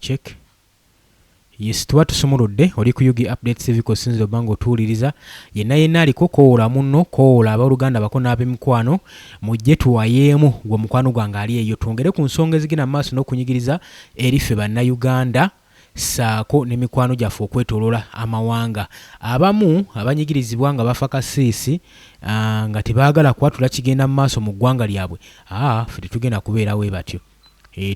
check. Yes, tuba tusumuludde oli ku Yugi Update Civic Sinziro bango tuwuliriza yenna aliko koola munno koola abooluganda bako n'ab'emikwano mujje tuwayeemu gwe mukwano gwange ali eyo twongere ku nsonga ezigenda maaso n'okunyigiriza erife bannayuganda saako n'emikwano gyaffe okwetoolola amawanga abamu abanyigirizibwa nga bafa kasiisi nga tebaagala kwatula kigenda mu maaso mu ggwanga lyabwe ffe tetugenda kubeerawo batyo.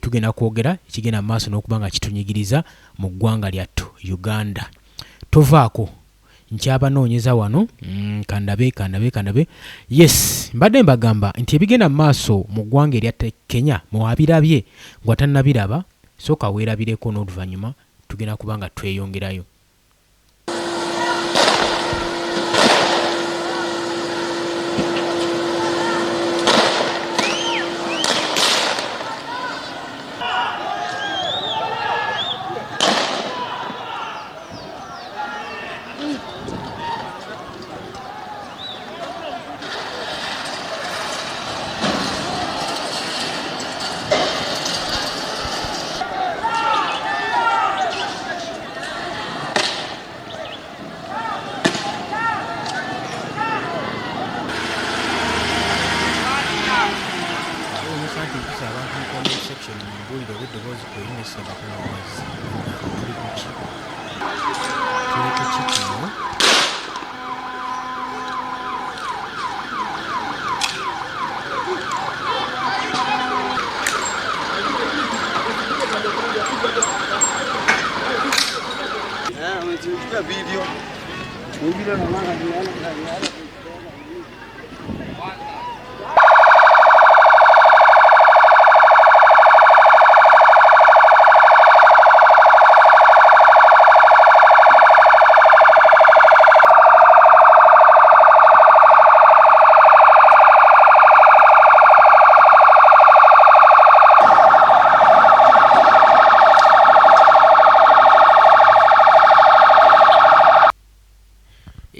Tugenda kwogera ekigenda maaso n'okuba nga kitunyigiriza mu ggwanga lyattu Uganda. Tovaako nkyabanoonyeza wano kandabe. Yes, mbadde mbagamba nti ebigenda maaso mu ggwanga erya Kenya mwabirabye gwa tannabiraba sooka weerabireko n'oluvannyuma tugenda kuba nga tweyongerayo.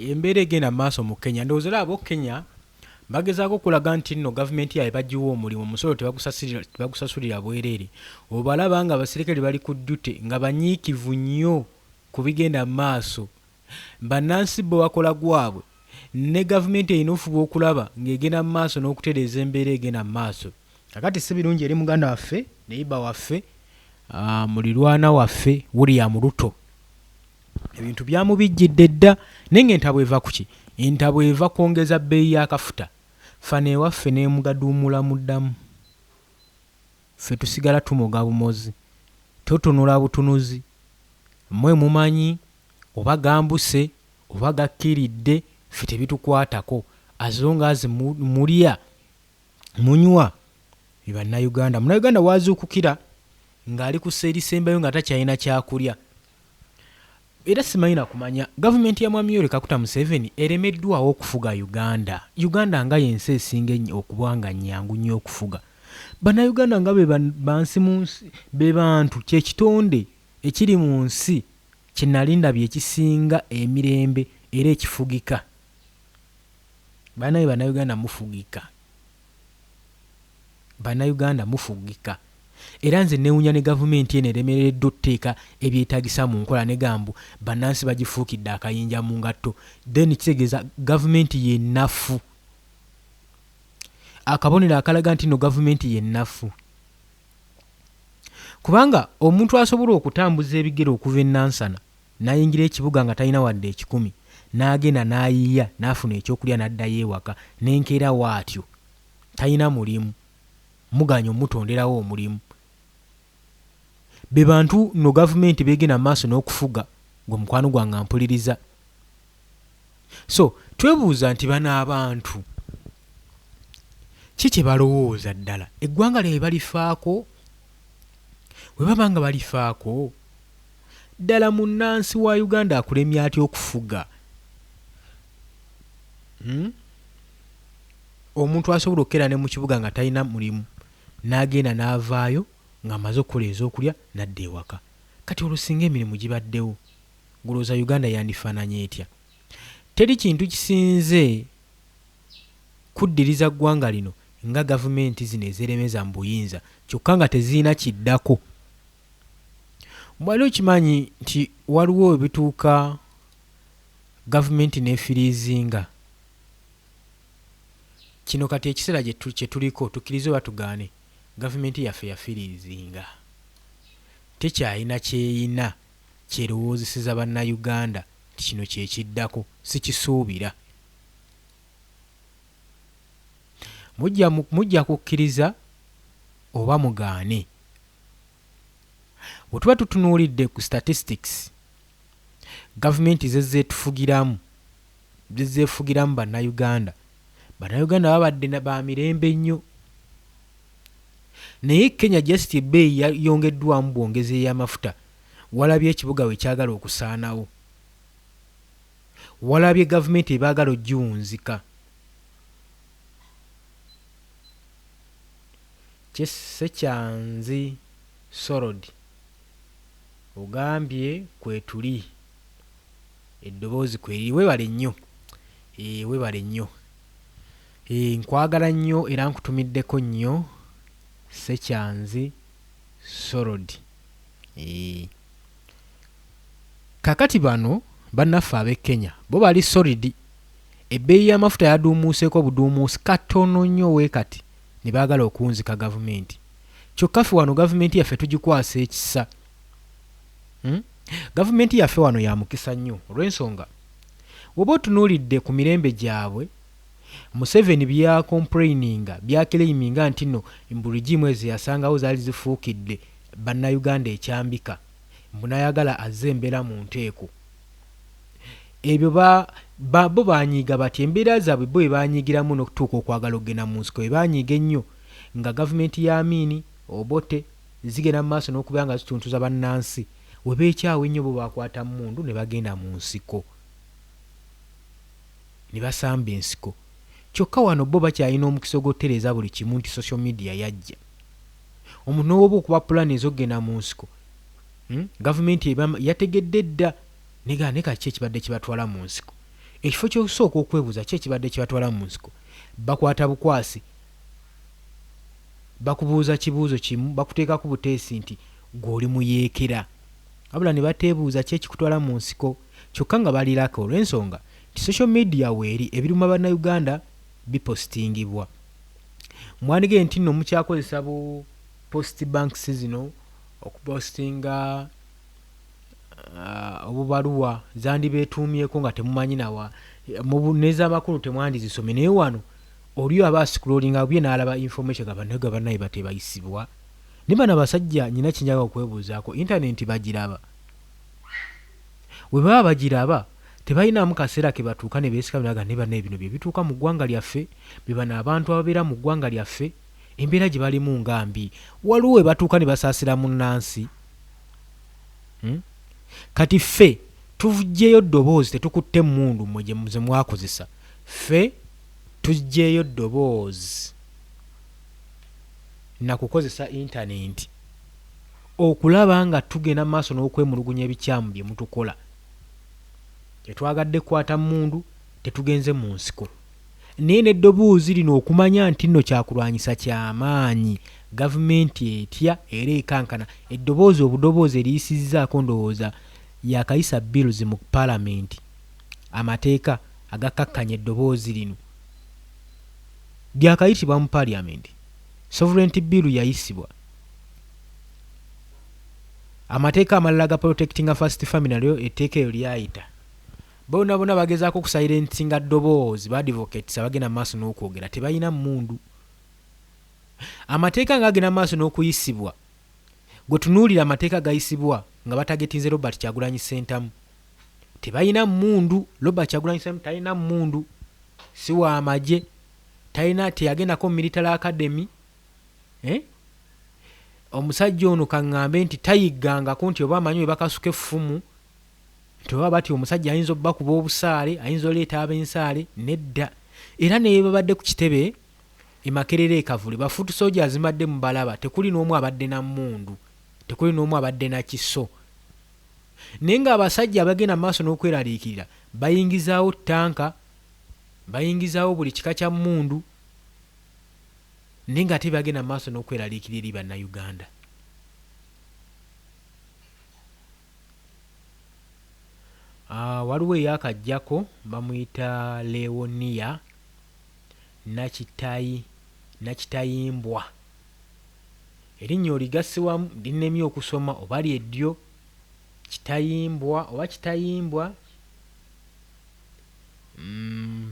Embeera egenda maaso mu Kenya ndowooza abo Kenya bagezaako okulaga nti nno gavumenti yaabwe bagiwa omulimu omusolo tebagusasulira bwereere obalaba nga abaserikale bali ku ddute nga banyiikivu nnyo ku bigenda maaso bannansi bo bakola gwabwe ne gavumenti erina ofuba okulaba ng'egenda mu maaso n'okutereeza embeera egenda mu maaso. Kakati si birungi eri muganda waffe neyiba waffe mulirwana waffe William Ruto ebintu byamubijjidde dda naye ng'entabwe eva ku ki? Entabwe eva kwongeza bbeeyi y'akafuta fane ewaffe n'emugaduumula muddamu ffe tusigala tumoga bumozi totunula butunuzi mmwe mumanyi oba gambuse oba gakkiridde ffe tebitukwatako azongazi mulya munywa bannayuganda munnayuganda waazuukukira ng'ali ku seerisembayo nga takyalina kyakulya. Era simanyi na kumanya gavumenti ya Mwami Yoweri Kaguta Museveni eremeddwawo okufuga Uganda. Uganda nga yensi esinga okuba nga nnyangu nnyo okufuga. Bannayuganda nga bansi mu nsi be bantu kyekitonde ekiri mu nsi kye nali ndabye ekisinga emirembe era ekifugika. Bannayuganda mufugika. Bannayuganda mufugika. Era nze newunya ne gavumenti eno eremereddwa otteeka ebyetaagisa mu nkola ne gambu bannansi bagifuukidde akayinja mu ngatto then kitegeeza gavumenti yennafu. Akabonero akalaga nti no gavumenti yennafu. Kubanga omuntu asobola okutambuza ebigere okuva e Nansana n'ayingira ekibuga nga talina wadde 10 n'agenda n'ayiiya n'afuna ekyokulya n'addayo ewaka n'enkeera waatyo talina mulimu muganya omutonderawo omulimu. Be bantu no gavumenti beegenda maaso n'okufuga gwe mukwano gwange mpuliriza. So twebuuza nti bano abantu ki kye balowooza ddala eggwanga lyabwe balifaako? Bwe baba nga balifaako ddala munnansi wa Uganda akulemya atya okufuga? Omuntu asobola okukera ne mu kibuga nga talina mulimu n'agenda n'avaayo ng'amaze okukola ez'okulya n'adda ewaka. Kati olusinga emirimu gibaddewo gulooza Uganda yandifaananye etya? Teri kintu kisinze kuddiriza ggwanga lino nga gavumenti zino ezeremeza mu buyinza kyokka nga tezirina kiddako. mwali okimanyi nti waliwo ebituuka gavumenti n'efiriizinga kino kati ekiseera kye tuliko tukkirize oba tugaane gavumenti yaffe yafiriizinga tekyalina kyeyina kyerowoozeseza bannayuganda nti kino kyekiddako sikisuubira mujja kukkiriza oba mugaane bwe tuba tutunuulidde ku statistics gavumenti zezeefugiramu bannayuganda babadde ba mirembe nnyo naye Kenya just ebbeeyi yayongeddwamu bwongezi ey'amafuta walabye ekibuga we kyagala okusaanawo walabye gavumenti ebaagala ogiwunzika Ssekyanzi Sorod ogambye kwetuli eddoboozi kweri webale nnyo webale nnyo nkwagala nnyo era nkutumiddeko nnyo Ssekyanzi Sorod kakati bano bannaffe ab'e Kenya bo bali solid ebbeeyi y'amafuta yaduumuuseeko buduumuusi katono nnyo weekati ne baagala okuwunzika gavumenti kyokka ffe wano gavumenti yaffe tugikwasa ekisa gavumenti yaffe wano ya mukisa nnyo olw'ensonga woba otunuulidde ku mirembe gyabwe Museveni byakomplaininga byakleiminga nti nno embulugimu ezo yasangawo zaali zifuukidde bannayuganda ekyambika mbunayagala azze embeera mu nteeko ebyo bo banyiiga bati embeera zaabwe bo ebanyiigiramu n'okutuuka okwagala okugenda mu nsiko ebanyiiga ennyo nga gavumenti ya Amini Obote zigenda mu maaso n'okubeera nga zituntuza bannansi we beekyawo ennyo bo bakwata mmundu ne bagenda mu nsiko ne basamba ensiko kyokka wano bo bakyalina omukisa ogw'otereeza buli kimu nti social media yajja omuntu n'oba okuba pulaani ez'okugenda mu nsiko gavumenti yategedde dda ne kaki ekibadde kibatwala mu nsiko ekifo ky'okusooka okwebuuza ki ekibadde kibatwala mu nsiko bakwata bukwasi bakubuuza kibuuzo kimu bakuteekako buteesi nti gw'oli muyeekera wabula ne bateebuuza ki ekikutwala mu nsiko kyokka nga balirako olw'ensonga nti social media weeri ebiruma bannayuganda bipositingibwa mwandigee nti nno mukyakozesa bu post banks zino okupostinga obubaluwa zandibeetuumyeko nga temumanyi nawa nez'amakulu temwandizisome naye wano oliyo aba scrollinga bye n'alaba information gabannaye batebayisibwa ne bano abasajja nyina kinjaga okwebuuzaako intaneti bagiraba we baba bagiraba tebalinamu kaseera ke batuuka ne beesika binaga ne bannaye bino bye bituuka mu ggwanga lyaffe bye bano abantu ababeera mu ggwanga lyaffe embeera gye balimu ngambi waliwo we batuuka ne basaasira munnansi kati ffe tuggyeyo ddoboozi tetukutte mmundu mmwe gye mwakozesa ffe tuggyeyo ddoboozi na kukozesa intaneti okulaba nga tugenda mu maaso n'okwemulugunya ebikyamu bye mutukola tetwagadde kukwata mmundu tetugenze mu nsiko naye n'eddoboozi lino okumanya nti nno kyakulwanyisa ky'amaanyi gavumenti etya era ekankana eddoboozi obudoboozi eriyisizzaako ndowooza yakayisa bills mu paalamenti amateeka agakkakkanya eddoboozi lino byakayitibwa mu paalamenti sovereignty bill yayisibwa amateeka amalala ga protecting first family nalyo etteeka eyo lyayita bona bagezaako okusilensinga ddoboozi baadvocates abagenda mu maaso n'okwogera tebalina mmundu amateeka ng'agenda mu maaso n'okuyisibwa gwe tunuulira amateeka gayisibwa nga batagetinze Robert Kyagulanyi Ssentamu tebalina mmundu Robert Kyagulanyi Ssentamu talina mmundu si wa amagye teyagendako mu military academy omusajja ono kaŋŋambe nti tayiggangako nti oba amanyi we bakasuka effumu nti oba bati omusajja ayinza obbakuba obusaale ayinza oleeta ab'ensaale nedda era naye babadde ku kitebe emakerera ekavule bafuutu soja zimbadde mu balaba tekuli n'omu abadde na mmundu tekuli n'omu abadde na kiso naye ng'abasajja abagenda mu maaso n'okweraliikirira bayingizaawo ttanka bayingizaawo buli kika kya mmundu naye ng'ate bagenda mu maaso n'okweraliikirira eri bannayuganda Waliwo eyakajjako bamuyita Leonia Nakitayimbwa. Erinnya oligase wamu linnemye okusoma oba lyeddyo Kitayimbwa oba Kitayimbwa.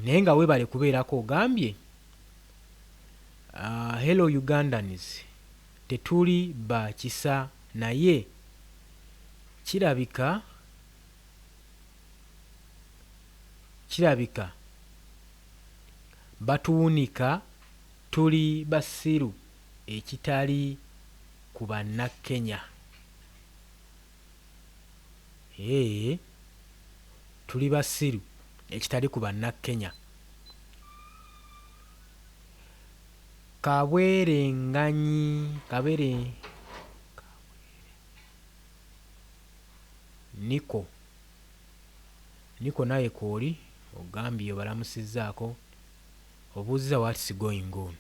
Naye nga weebale kubeerako ogambye hello Ugandans, tetuli ba kisa naye kirabika batuwunika tuli basiru ekitali ku Bannakenya. Tuli basiru ekitali ku Bannakenya. Kabwerenganyi Niko naye kooli ogambye balamusizzaako obuuziza what's going on.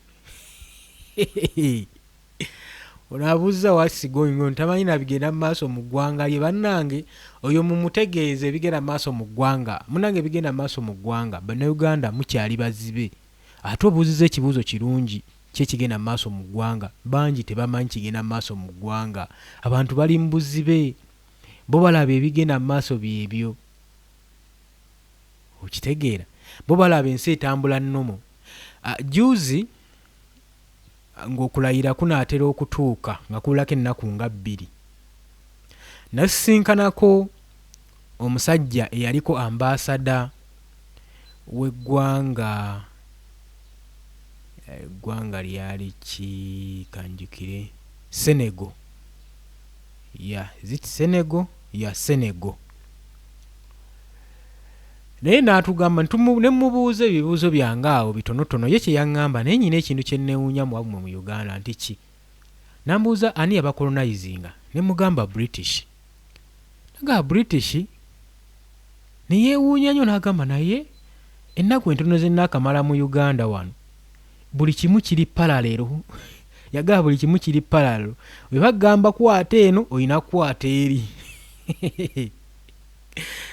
Onabuuza what's going on tamanyi nabigenda mu maaso mu ggwanga lye. Bannange oyo mumutegeeze ebigenda mu maaso mu ggwanga. Munnange ebigenda mu maaso mu ggwanga Bannayuganda mukyali bazibe. Ate obuuziza ekibuuzo kirungi kyekigenda mu maaso mu ggwanga. Bangi tebamanyi kigenda mu maaso mu ggwanga. Abantu bali mu buzibe bo balaba ebigenda mu maaso byebyo. Okitegeera bo balaba ensi etambula nnomo. Juzi ng'okulayira kunaatera okutuuka nga kulako ennaku nga 2 nasisinkanako omusajja eyaliko ambasada w'eggwanga lyali kanjukire Senegal. Senegal. Naye n'atugamba ne mubuuza ebibuuzo byange awo bitonotono ye kye yaŋŋamba naye nyina ekintu kye nneewuunya mu wammwe mu Uganda nti ki. Nambuuza ani yabakolonizinga ne mugamba British. Naga British ne yeewuunya nnyo n'agamba naye ennaku entono ze naakamala mu Uganda wano buli kimu kiri paralelo. Yagamba buli kimu kiri paralelo. Bwe bagamba kwata eno olina kwata eri.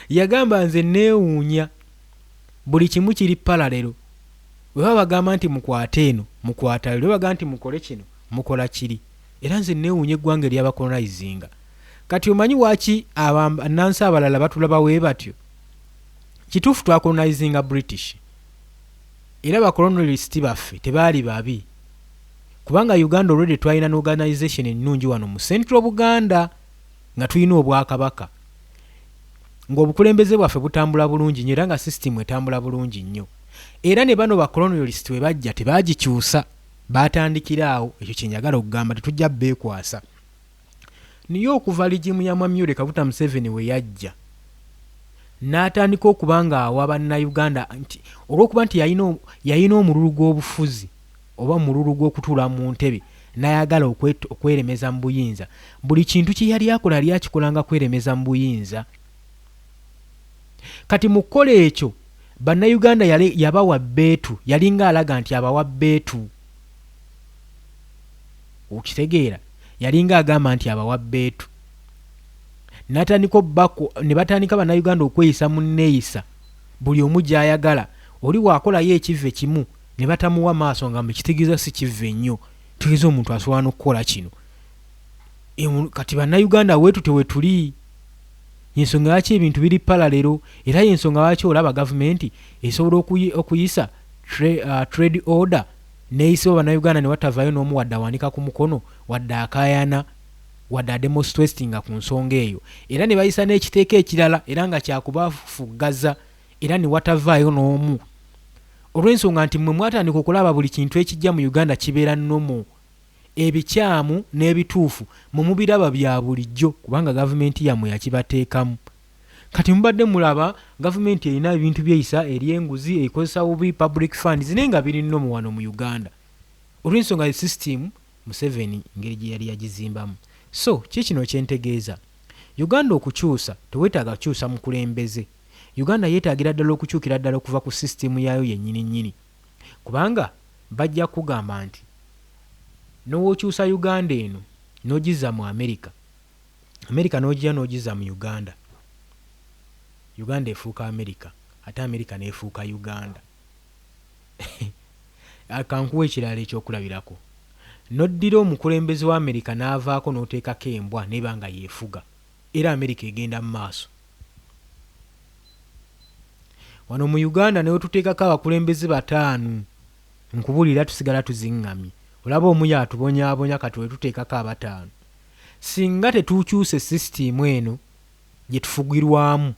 Yagamba nze neewuunya buli kimu kiri paralelo. Bwe bagamba nti mukwate eno mukwata eri, bwe bagamba nti mukole kino mukola kiri. Era nze neewuunya eggwanga eryabakolonizinga. Kati omanyi waaki abannansi abalala batulaba bwe batyo? Kituufu twakolonizinga British era bakolonialist baffe tebaali babi, kubanga Uganda already twalina n'organization ennungi wano mu Central Buganda nga tulina obwakabaka ng'obukulembeze bwaffe butambula bulungi nnyo era nga system etambula bulungi nnyo. Era ne bano bakolonialist we bajja tebaagikyusa, baatandikira awo. Ekyo kye njagala okugamba tetujja beekwasa. Niyo okuva ligimu ya Mwami Yoweri Kaguta Museveni we yajja n'atandika okuba nga awa Bannayuganda nti olw'okuba nti yalina omululu gw'obufuzi oba omululu gw'okutuula mu ntebe n'ayagala okweremeza mu buyinza, buli kintu kye yali akola yali akikolanga kweremeza mu buyinza. Kati mu kukola ekyo Bannayuganda yabawa bbeetu, yalinga alaga nti abawa bbeetu. Okitegeera yalinga agamba nti abawa bbeetu. N'atandika obbako ne batandika Bannayuganda okweyisa mu nneeyisa buli omu gy'ayagala. Oli waakolayo ekivve kimu ne batamuwa maaso nga mukitegeeza si kivve nnyo, tegeeza omuntu asobola n'okukola kino. Kati Bannayuganda weetu tewetuli. Yensonga lwaki ebintu biri paralelo, era yensonga lwaki olaba gavumenti esobola okuyisa trade order n'eyisibwa Bannayuganda ne watavaayo n'omu wadde awanika ku mukono wadde akaayana wadde ademonstratinga ku nsonga eyo, era ne bayisa n'ekiteeka ekirala era nga kyakubafuggaza era ne watavaayo n'omu. Olw'ensonga nti mmwe mwatandika okulaba buli kintu ekijja mu Uganda kibeera nnomo, ebikyamu n'ebituufu mu mubiraba bya bulijjo kubanga gavumenti yammwe yakibateekamu. Kati mubadde mulaba gavumenti erina ebintu byeyisa eri enguzi ekozesa bubi public funds naye nga biri nnomo wano mu Uganda. Olw'ensonga system Museveni ngeri gye yali yagizimbamu. So kino kyentegeeza Uganda okukyusa teweetaaga kukyusa mukulembeze. Uganda yeetaagira ddala okukyukira ddala okuva ku system yaayo yennyini kubanga bajja kugamba nti n'okyusa Uganda eno n'ogiza mu America n'ogiya n'ogiza mu Uganda Uganda efuuka America ate America neefuuka Uganda. Akankuwa ekirala ekyokulabirako, noddira omukulembeze wa America n'avaako n'oteekako embwa neba nga yeefuga, era America egenda mu maaso. Wano mu Uganda newe tuteekako abakulembeze 5 nkubulira tusigala tuziŋŋamye. Olaba omu yatubonyaabonya kati we tuteekako 5. Singa tetuukyuse sisitimu eno gye tufugirwamu,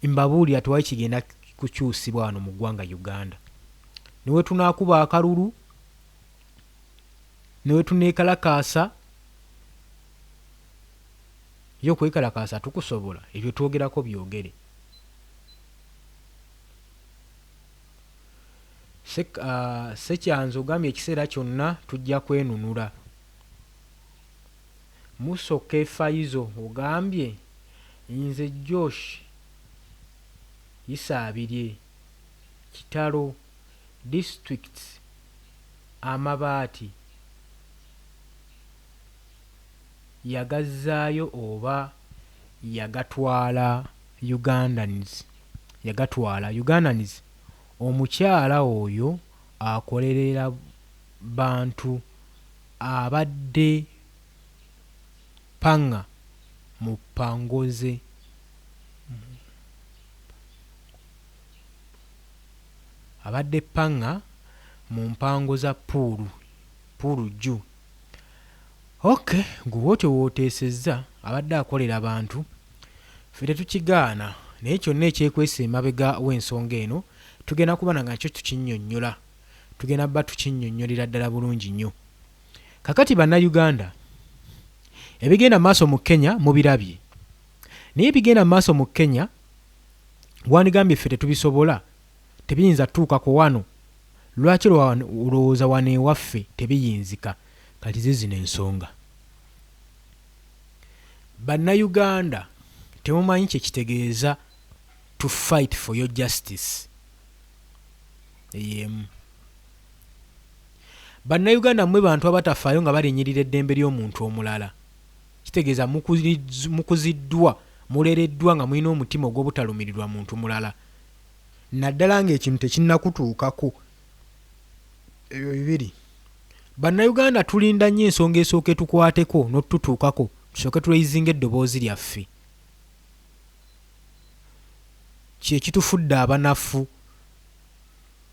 mbabuulira tewali kigenda kukyusibwa wano mu ggwanga Uganda. Newe tunaakuba akalulu, newe tuneekalakaasa, yo okwekalakaasa tukusobola, ebyo twogerako byogere. Sekyanzi ogambye ekiseera kyonna tujja kwenunula. Musoke Faizo ogambye nze Josh Yisaabirye Kitalo District Amabaati yagazzaayo oba yagatwala Ugandans. Omukyala oyo akolerera bantu abadde panga mu pangoze mu mpango za puulu jju. Okay, gw'otyo wooteesezza abadde akolera abantu, ffe tetukigaana, naye kyonna ekyekwesa emabega w'ensonga eno tugenda kuba nga nakyo tukinnyonnyola, tugenda bba tukinnyonnyolera ddala bulungi nnyo. Kakati bannayuganda, ebigenda maaso mu Kenya mubirabye, naye ebigenda maaso mu Kenya wandigambye ffe tetubisobola, tebiyinza tuukako wano. Lwaki olowooza wano ewaffe tebiyinzika? Kati zino ensonga. Bannayuganda temumanyi kye kitegeeza to fight for your justice. Bannayuganda mmwe bantu abatafaayo nga balinnyirira eddembe ly'omuntu omulala. Kitegeeza mukuziddwa, mulereddwa nga mulina omutima ogw'obutalumirirwa muntu mulala. Naddala ng'ekintu tekinnakutuukako. Ebyo bibiri. Bannayuganda tulinda nnyo ensonga esooke tukwateko n'otutuukako, tusooke tuleyizinga eddoboozi lyaffe. Kye kitufudde abanafu,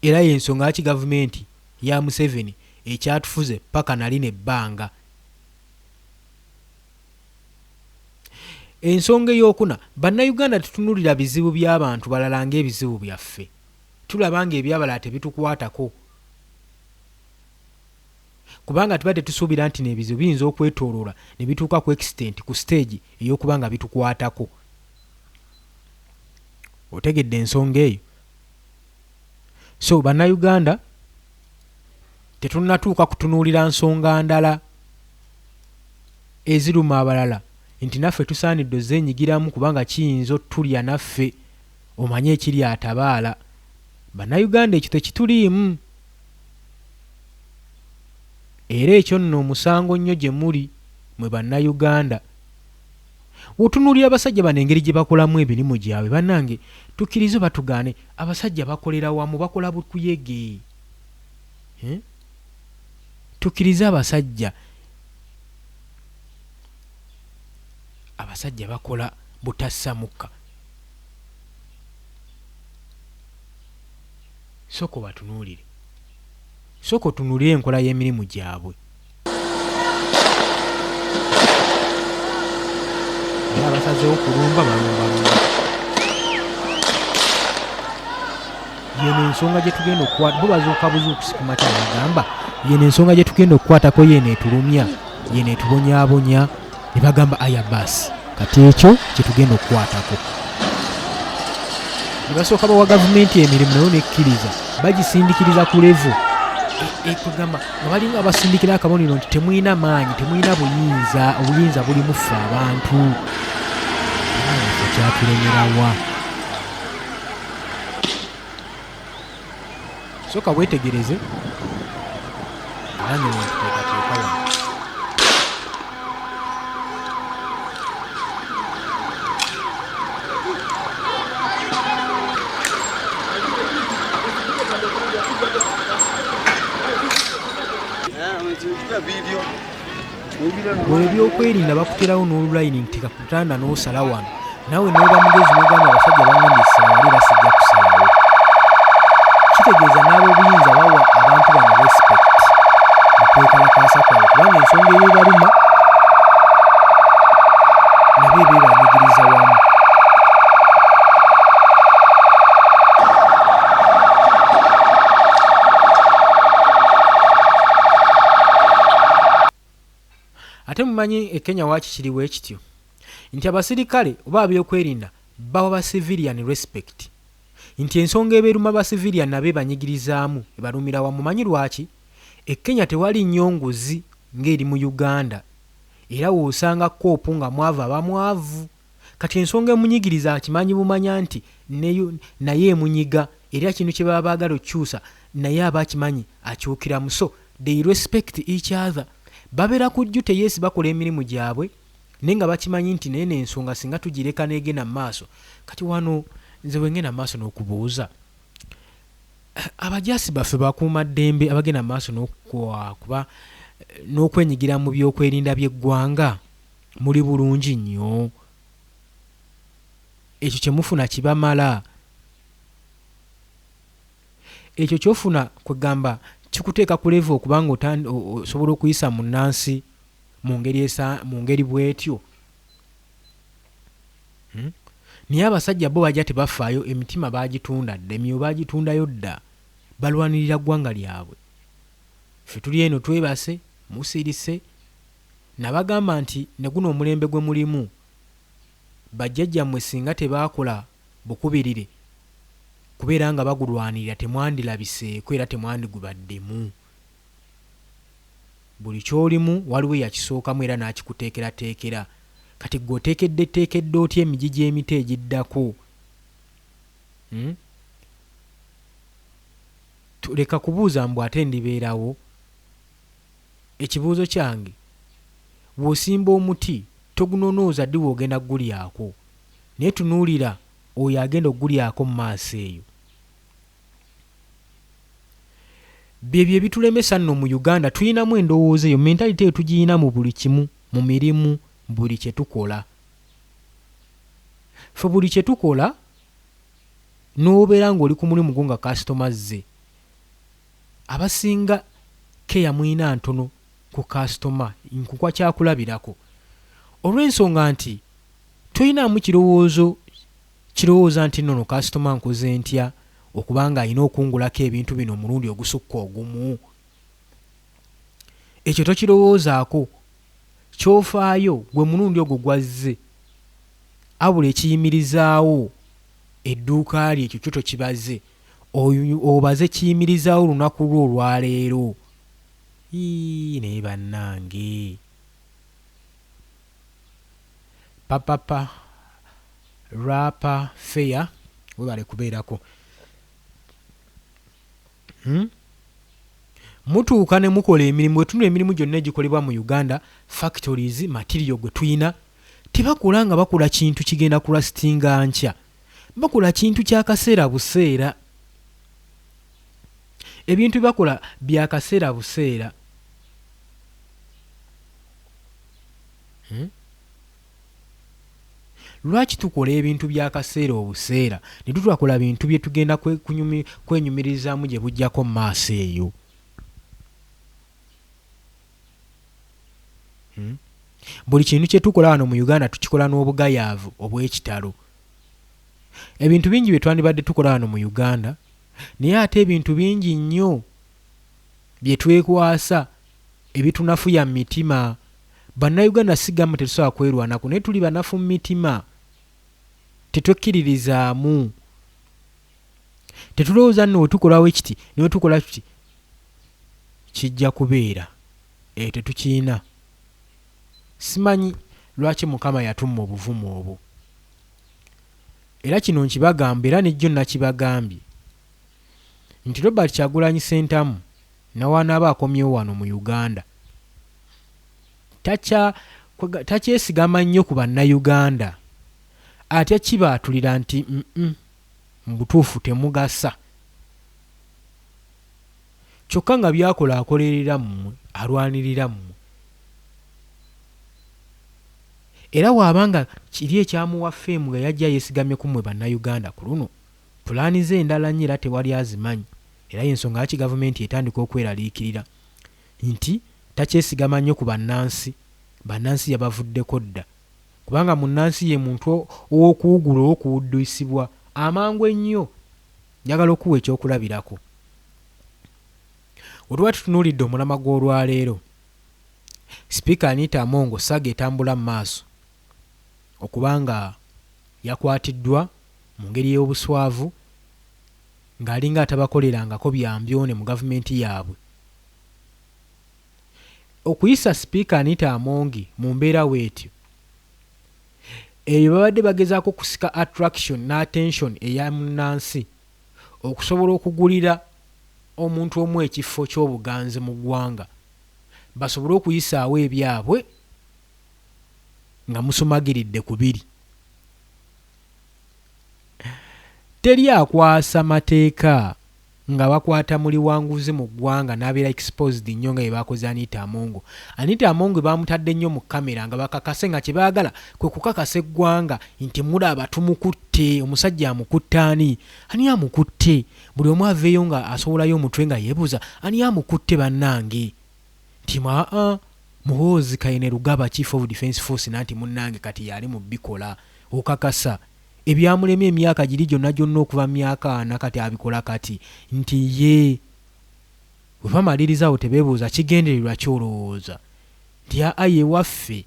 era y'ensonga lwaki gavumenti ya Museveni ekyatufuze paka nali nebbanga. Ensonga ey'okuna, bannayuganda tutunulira bizibu by'abantu balala ng'ebizibu byaffe. Tulaba nga ebyabalala tebitukwatako. Kubanga tuba tetusuubira nti n'ebizibu biyinza okwetooloola ne bituuka ku extent, ku stage ey'okuba nga bitukwatako. Otegedde ensonga eyo? So bannayuganda tetunnatuuka kutunuulira nsonga ndala eziruma abalala nti naffe tusaanidde ozeenyigiramu kubanga kiyinza otulya naffe, omanye ekiri atabaala. Bannayuganda ekyo tekituliimu. Era ekyo nno omusango nnyo gye muli mwe bannayuganda. Otunuulira abasajja bano engeri gye bakolamu emirimu gyabwe, bannange tukkirize batugaane, abasajja bakolera wamu, bakola bukuyege. Tukkirize abasajja bakola butassamuka. Soko batunuulire, soko tunuulire enkola y'emirimu gyabwe. Era abasazeewo kulumba balumbalumba. Yeno ensonga gye tugenda okukwata, bo bazuuka buzuukusi ku makya bagamba yeno ensonga gye tugenda okukwatako yeno etulumya, yeno etubonyaabonya, ne bagamba aya basi kati ekyo kye tugenda okukwatako. Ne basooka bawa gavumenti emirimu nayo nekkiriza, bagisindikiriza ku levu ekugamba nga balinga abasindikira akabonero nti temulina maanyi, temulina buyinza, obuyinza buli muffe abantu. Ekyo kyatulemerawa. Sooka bwetegereze abanye wentuteekateeka wano. bwe ebyokwerinda bakuterawo n'olulayini nti kakutanda n'osala wano nawe n'oba mugezi n'ogamba abasajja bangambye essala wali era sijja kusalawo. Kitegeeza n'ab'obuyinza bawa abantu bano respect mu kwekalakaasa kwabwe kubanga ensonga ebeebaluma nabo ebeebanyigiriza wamu. Ate mumanyi e Kenya waaki kiriwo ekityo nti abasirikale oba abyokwerinda bawa ba civilian respect, nti ensonga ebeeruma ba civilian nabe banyigirizaamu ebalumira wamu. Mumanyi lwaki? E Kenya tewali nnyongozi ng'eri mu Uganda era woosanga koopu nga mwavu abamwavu. Kati ensonga emunyigiriza akimanyi bumanya nti naye emunyiga era kintu kye baba baagala okukyusa naye aba akimanyi akyukiramu. So they respect each other. Babeera ku jjute yeesi bakola emirimu gyabwe naye nga bakimanyi nti naye n'ensonga singa tugireka n'egenda mu maaso. Kati wano nze bwe ngenda mu maaso n'okubuuza abajaasi baffe bakuuma ddembe abagenda mu maaso kuba n'okwenyigira mu byokwerinda by'eggwanga muli bulungi nnyo. Ekyo kye mufuna kibamala. Ekyo kyofuna kwegamba kikuteeka ku level okubanga osobola okuyisa mu nnansi mu ngeri bw'etyo. Naye abasajja bo bajja tebafaayo, emitima baagitunda dda, emyoyo baagitundayo dda, balwanirira ggwanga lyabwe. Ffe tuli eno twebase musirise. Nabagamba nti ne guno omulembe gwe mulimu bajjajjammwe singa tebaakola bukubirire kubeera nga bagulwanirira temwandirabiseeko era temwandigubaddemu. Buli ky'olimu waliwo yakisookamu era n'akikuteekerateekera. Kati gwe oteekedde otya emigigi emito egiddako? Leka kubuuza mbw ate ndibeerawo. Ekibuuzo kyange, bw'osimba omuti togunonooza ddi bw'ogenda kugulyako, naye tunuulira oyo agenda okugulyako mu maaso eyo. Byebyo ebitulemesa nno mu Uganda. Tuyinamu endowooza eyo, mentality eyo tugiyina mu buli kimu, mu mirimu, buli kye tukola. Ffe buli kye tukola n'obeera ng'oli ku mulimu gwo nga customers ze abasinga keya mwina ntono ku customer nkukwa kyakulabirako olw'ensonga nti toyinaamu kirowooza nti nno customer nkoze ntya okubanga alina okungulako ebintu bino omulundi ogusukka ogumu. Ekyo tokirowoozaako. Kyofaayo gwe mulundi ogwo gwazze abula ekiyimirizaawo edduuka lye ekyo kyo tokibaze, obaze kiyimirizaawo olunaku lwo olwaleero. Naye bannange papapa rapa feya webale kubeerako. Mutuuka ne mukola emirimu, wetunula emirimu gyonna egikolebwa mu Uganda, factories, material gwe tuyina, tebakola nga bakola kintu kigenda kulastinga nkya. Bakola kintu kya kaseera buseera. Ebintu bakola bya kaseera buseera. Lwaki tukola ebintu bya kaseera obuseera ne tutakola bintu bye tugenda kwenyumirizaamu gye bujjako mu maaso eyo? Buli kintu kye tukola wano mu Uganda tukikola n'obugayaavu obw'ekitalo. Ebintu bingi bye twandibadde tukola wano mu Uganda, naye ate ebintu bingi nnyo bye twekwasa ebitunafuya mu mitima. Bannayuganda sigamba tetusobola kwerwanako, naye tuli banafu mu mitima, tetwekkiririzaamu. Tetulowooza nno wetukolawo ekiti ne wetukola kiti kijja kubeera. Tetukiina. Simanyi lwaki Mukama yatumma obuvumu obwo. Era kino nkibagamba era nejjo nakibagambye nti Robert Kyagulanyi Ssentamu nawaanaaba akomyewo wano mu Uganda takyesigama nnyo ku bannayuganda, ate kibaatulira nti mu butuufu temugasa. Kyokka nga byakola akolerera mmwe, alwanirira mmwe. era waabanga kiri ekyamuwa ffeemu nga yajja yeesigamye ku mmwe bannayuganda ku luno pulaani ze endala nnyo era tewali azimanyi era y'ensonga lwaki gavumenti etandika okweraliikirira nti takyesigama nnyo ku bannansi yabavuddeko dda kubanga munnansi ye muntu ow'okuwugula ow'okuwuddisibwa amangu ennyo. Njagala okuwa ekyokulabirako we tuba tutunuulidde omulamwa gw'olwaleero sipiika Anita Among saga etambula mu maaso okubanga yakwatiddwa mu ngeri y'obuswavu ng'alinga atabakolerangako byambyone mu gavumenti yaabwe. Okuyisa sipiika Anita Among mu mbeera weetyo eyo babadde bagezaako kusika attraction n'attention eya munnansi okusobola okugulira omuntu omu ekifo ky'obuganzi mu ggwanga basobole okuyisaawo ebyabwe nga musumagiridde ku biri. Teri akwasa mateeka nga bakwata muli wanguzi mu ggwanga n'abeera exposed nnyo nga yebakoze Anita Among. Anita Among bamutadde nnyo mu kamera nga bakakase nga kye baagala kwe kukakasa eggwanga nti mulaba tumukutte, omusajja amukutte ani amukutte, buli omu aveeyo nga asowolayo omutwe nga yeebuuza ani amukutte bannange nti Muhoozi Kainerugaba Chief of Defence Force nanti munnange kati yali mu bikola okakasa ebyamulemye emyaka giri gyonna okuva mu myaka ana kati abikola kati nti ye bwe bamalirizawo tebeebuuza kigendererwa kyolowooza nti ye waffe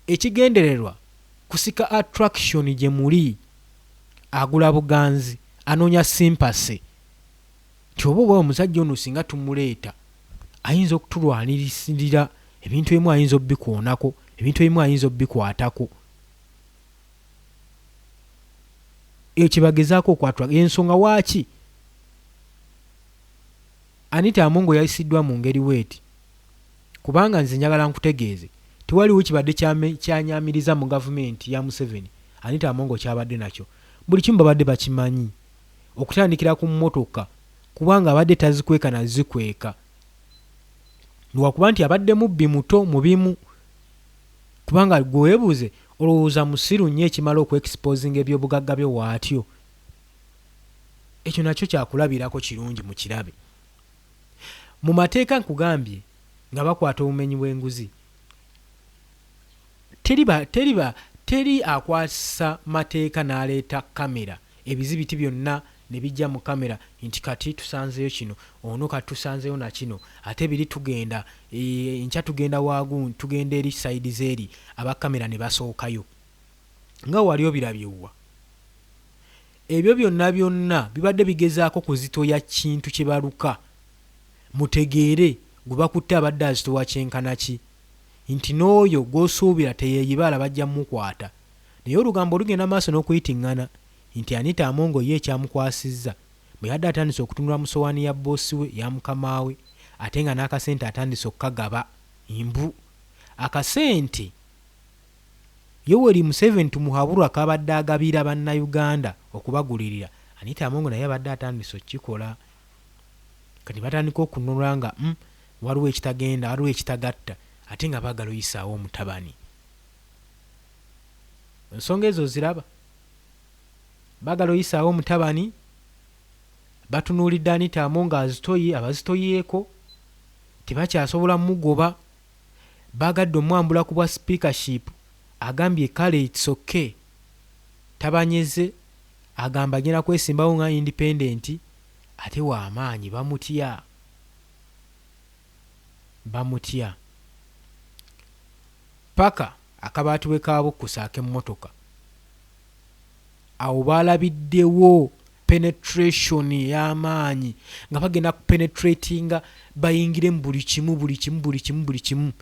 ekigendererwa kusika attraction gye muli agula buganzi anoonya sympathy nti oba omusajja ono singa tumuleeta ayinza okutulwanirisirira ebintu ebimu ayinza obbikoonako ebintu ebimu ayinza obbikwatako. Eyo kyebagezaako okwatula ensonga waaki Anita Among yayisiddwa mu ngeri weeti kubanga nze njagala nkutegeeze tewaliwo kibadde kyanyamiriza mu gavumenti ya Museveni Anita Among kyabadde nakyo buli kimu babadde bakimanyi okutandikira ku mmotoka kubanga abadde tazikweka na zikweka lwakuba nti abadde mubbi muto mu bimu kubanga gweweebuuze olowooza musiru nnyo ekimala okweexposinga ebyobugagga byo waatyo. Ekyo nakyo kyakulabirako kirungi mu kirabe. Mu mateeka nkugambye nga bakwata obumenyi bw'enguzi teri akwasa mateeka n'aleeta kamera ebizibiti byonna ne bijja mu kamera nti kati tusanzeyo kino ono kati tusanzeyo na kino ate biri tugenda enkya tugenda waagu tugenda eri sides eri aba kamera ne basookayo nga wali obirabyewa. Ebyo byonna bibadde bigezaako kuzitoya kintu kye baluka mutegeere gwe bakutte abadde azitowa kyenkana ki nti n'oyo gw'osuubira teyeeyibala bajja mukwata naye olugambo olugenda maaso n'okuyitiŋŋana nti Anita Among ye ekyamukwasizza bwe yadde atandise okutunula mu sowaani ya boosi we ya mukama we ate nga n'akasente atandise okukagaba mbu akasente Yoweri Museveni tumuhabulwa kabadde agabira bannayuganda okubagulirira Anita Among naye abadde atandise okukikola kati batandika okununula nga waliwo ekitagenda waliwo ekitagatta ate nga baagala oyisaawo omutabani. Ensonga ezo ziraba baagala oyisaawo omutabani batunuulidde Anita Among abazitoyeeko tebakyasobola mugoba baagadde omwambula ku bwa speakership agambye kale it's okay tabanyeze agamba agenda kwesimbawo nga independent ate w'amaanyi bamutya paka akabaati we kaabukkusa ak'emmotoka awo baalabiddewo penetration y'amaanyi nga bagenda kupenetratinga bayingire mu buli kimu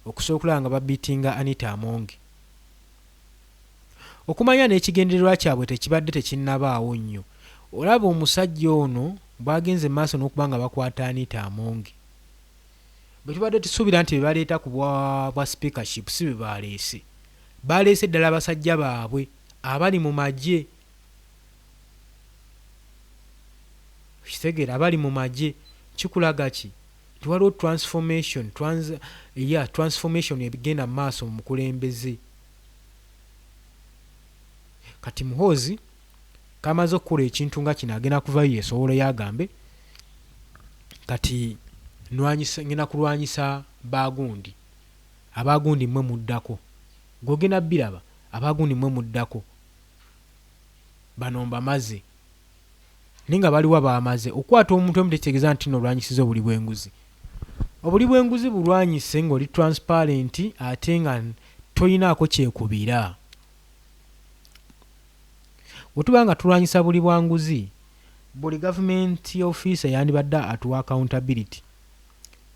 okusobola nga babiitinga Anita Among. Okumanya n'ekigendererwa kyabwe tekibadde tekinnabaawo nnyo. Olaba omusajja ono bwagenze maaso n'okuba nga bakwata Anita Among bwe tubadde tusuubira nti bebaleeta ku bwa speakership si bwe baleese ddala abasajja baabwe abali mu magye kitegeera abali mu magye kikulaga ki waliwo transformation ebigenda mu maaso mu mukulembeze. Kati Muhoozi kamaze okukola ekintu nga kino agenda kuvayo yesobola yagambe kati ngenda kulwanyisa Bagundi. Abagundi mmwe muddako, gwogenda biraba, Abagundi mmwe muddako, bano mbamaze. Ninga baliwo abamaze okwata omuntu omutegeeza nti nolwanyisiza obuli bw'enguzi. Obuli bw'enguzi bulwanyise ng'oli transparent ate nga tolinaako kyekubira. Bwetuba nga tulwanyisa buli bwanguzi, buli gavumenti officer yandibadde atuwa accountability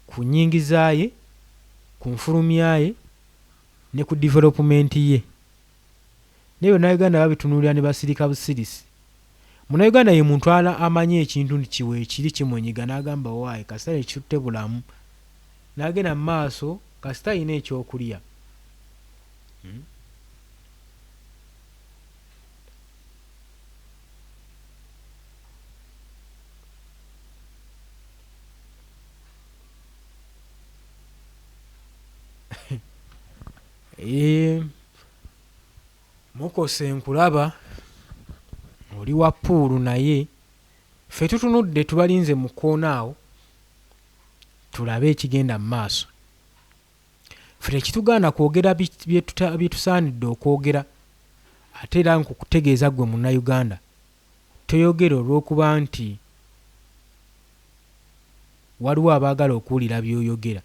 ku nnyingiza ye, ku nfulumya ye ne ku development ye. Naye Bannayuganda babitunuulira ne basirika busirisi. Munnayuganda ye muntu amanyi ekintu nti kiwe ekiri kimunyiga n'agamba waayi kasita ekitutte bulamu n'agenda mu maaso kasita alina ekyokulya. Mukose nkulaba oli wa puulu naye ffe tutunudde tubalinze mu koona awo tulabe ekigenda mu maaso. Ffe tekitugaana kwogera bye tusaanidde okwogera, ate era nkukutegeeza ggwe Munnayuganda toyogera olw'okuba nti waliwo abaagala okuwulira by'oyogera.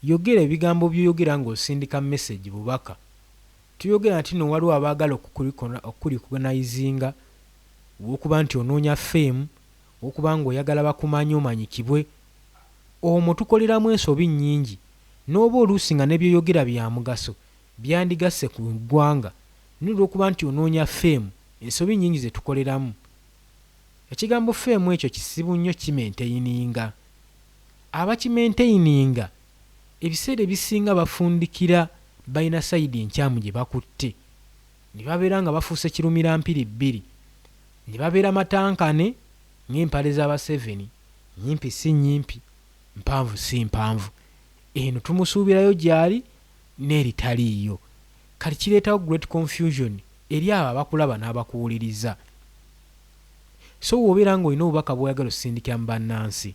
Yogera ebigambo by'oyogera ng'osindika message bubaka. Tuyogera nti no waliwo abaagala okukulikonizinga olw'okuba nti onoonya fame, olw'okuba ng'oyagala bakumanyi omanyikibwe. Omwo tukoleramu ensobi nnyingi, n'oba oluusi nga ne by'oyogera bya mugaso byandigasse ku ggwanga, naye olw'okuba nti onoonya fame, ensobi nnyingi ze tukoleramu. Ekigambo fame ekyo kisibu nnyo kimenteyininga. Abakimenteyininga ebiseera ebisinga bafundikira balina sayidi enkyamu gye bakutte, ne babeera nga bafuuse kirumira mpiri bbiri, ne babeera matankane ng'empale z'aba7, nyimpi si nyimpi, mpanvu si mpanvu. Eno tumusuubirayo gy'ali n'eritaliiyo. Kati kireetawo great confusion eri abo abakulaba n'abakuwuliriza. So w'obeera ng'olina obubaka bw'oyagala osindikira mu bannansi,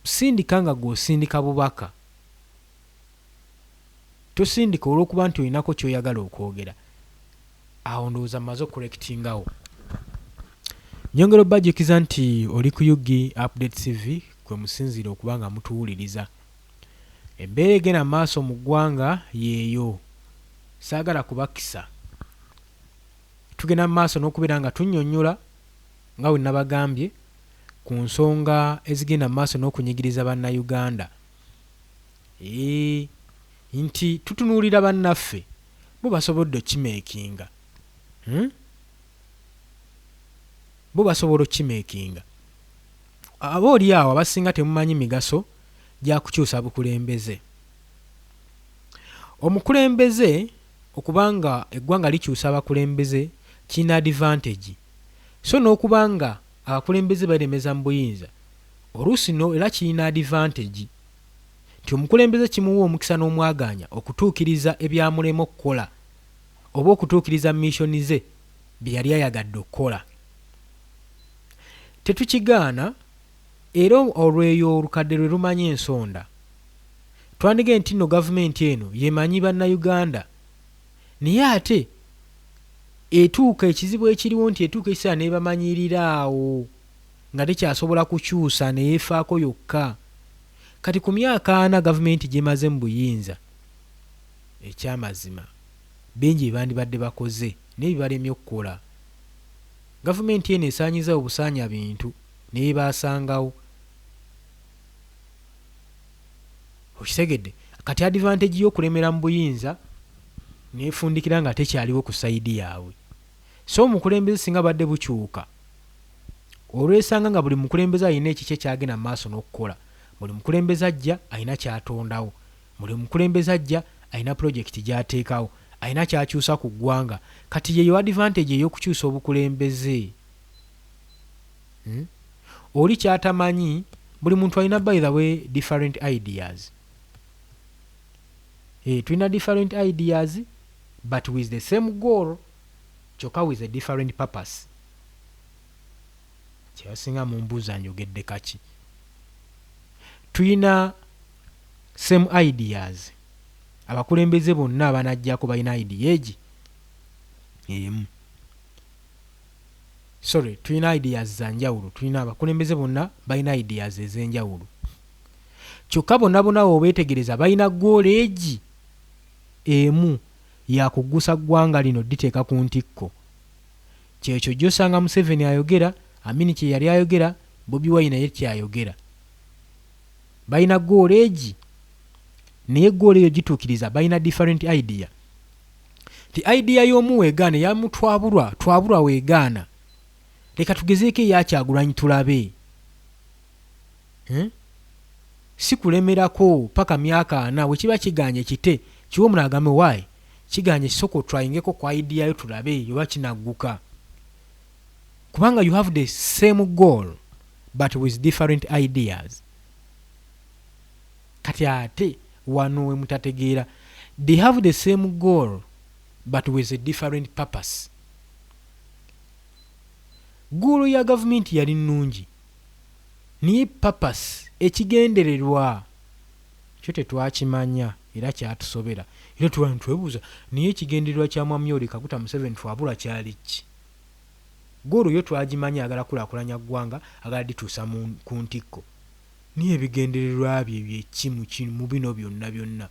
sindika nga gw'osindika bubaka. Tosindika olw'okuba nti olinako ky'oyagala okwogera. Awo ndowooza mmaze okukolekitingawo. Nyongera obbajukiza nti oli ku Yugi Update TV kwe musinzira okuba nga mutuwuliriza. Embeera egenda maaso mu ggwanga yeeyo. Saagala kubakisa. Tugenda mu maaso n'okubeera nga tunnyonnyola nga bwe nabagambye ku nsonga ezigenda mu maaso n'okunyigiriza Bannayuganda. Nti tutunuulira bannaffe bo basobodde okimeekinga. Bo basobola okimeekinga. Aba oli awo abasinga temumanyi migaso gya kukyusa bukulembeze. Omukulembeze okubanga eggwanga likyusa abakulembeze kina advantage. So n'okubanga abakulembeze balemeza mu buyinza oluusi no era kirina advantage nti omukulembeze kimuwa omukisa n'omwaganya okutuukiriza ebyamulema okukola oba okutuukiriza missoni ze bye yali ayagadde okukola. Tetukigaana era olweyo olukadde lwe lumanya ensonda. Twandigee nti nno gavumenti eno yemanyi Bannayuganda, naye ate etuuka ekizibu ekiriwo nti etuuka ekiseera n'ebamanyirira awo nga tekyasobola kukyusa neyeefaako yokka. Kati ku myaka 4 gavumenti gyemaze mu buyinza, ekyamazima bingi bandibadde bakoze naye bibalemye okukola. Gavumenti eno esaanyiza obusaanya bintu naye baasangawo. Okitegedde? Kati advantage y'okulemera mu buyinza neefundikira nga tekyaliwo ku sayidi yaabwe. So omukulembeze singa badde bukyuka, olwesanga nga buli mukulembeze alina ekikye kyagenda mu maaso n'okukola. Buli mukulembeze ajja alina kyatondawo, buli mukulembeze ajja alina pulojekiti gy'ateekawo, alina kyakyusa ku ggwanga. Kati yeyo advantage ey'okukyusa obukulembeze. Oli kyatamanyi buli muntu alina by the way different ideas. Tulina different ideas but with the same goal, kyokka with a different purpose. Kyebasinga mu mbuuza njogedde kaki. Tulina same ideas. Abakulembeze bonna abanajjako balina idea egi emu. Tulina ideas za njawulo. Tulina abakulembeze bonna balina ideas ez'enjawulo. Kyokka bonna obeetegereza balina goal egi emu ya kuggusa ggwanga lino diteeka ku ntikko. Kyekyo gy'osanga Museveni ayogera, Amini kye yali ayogera, Bobi Wine naye kyayogera. Balina goal egi, naye goal eyo gituukiriza balina different idea. The idea y'omu weegaana twabulwa weegaana. Leka tugezeeko eya Kyagulanyi tulabe. Si kulemerako paka myaka 4 we kiba kiganye kite kiwo mulagame wayi kiganye soko tryingeko kwa idea yo tulabe yoba kinagguka. Kubanga you have the same goal but with different ideas. Kati ate wano we mutategeera, they have the same goal but with a different purpose. Goal ya government yali nnungi, niye purpose ekigendererwa kyo tetwakimanya era kyatusobera. Era twebuuza niye ekigendererwa kya Mwami Yoweri Kaguta Museveni twabula kyali ki? Goal yo twagimanya agala kulaakulanya ggwanga, agala dituusa ku ntikko. Niye ebigendererwa bye bye mu bino byonna.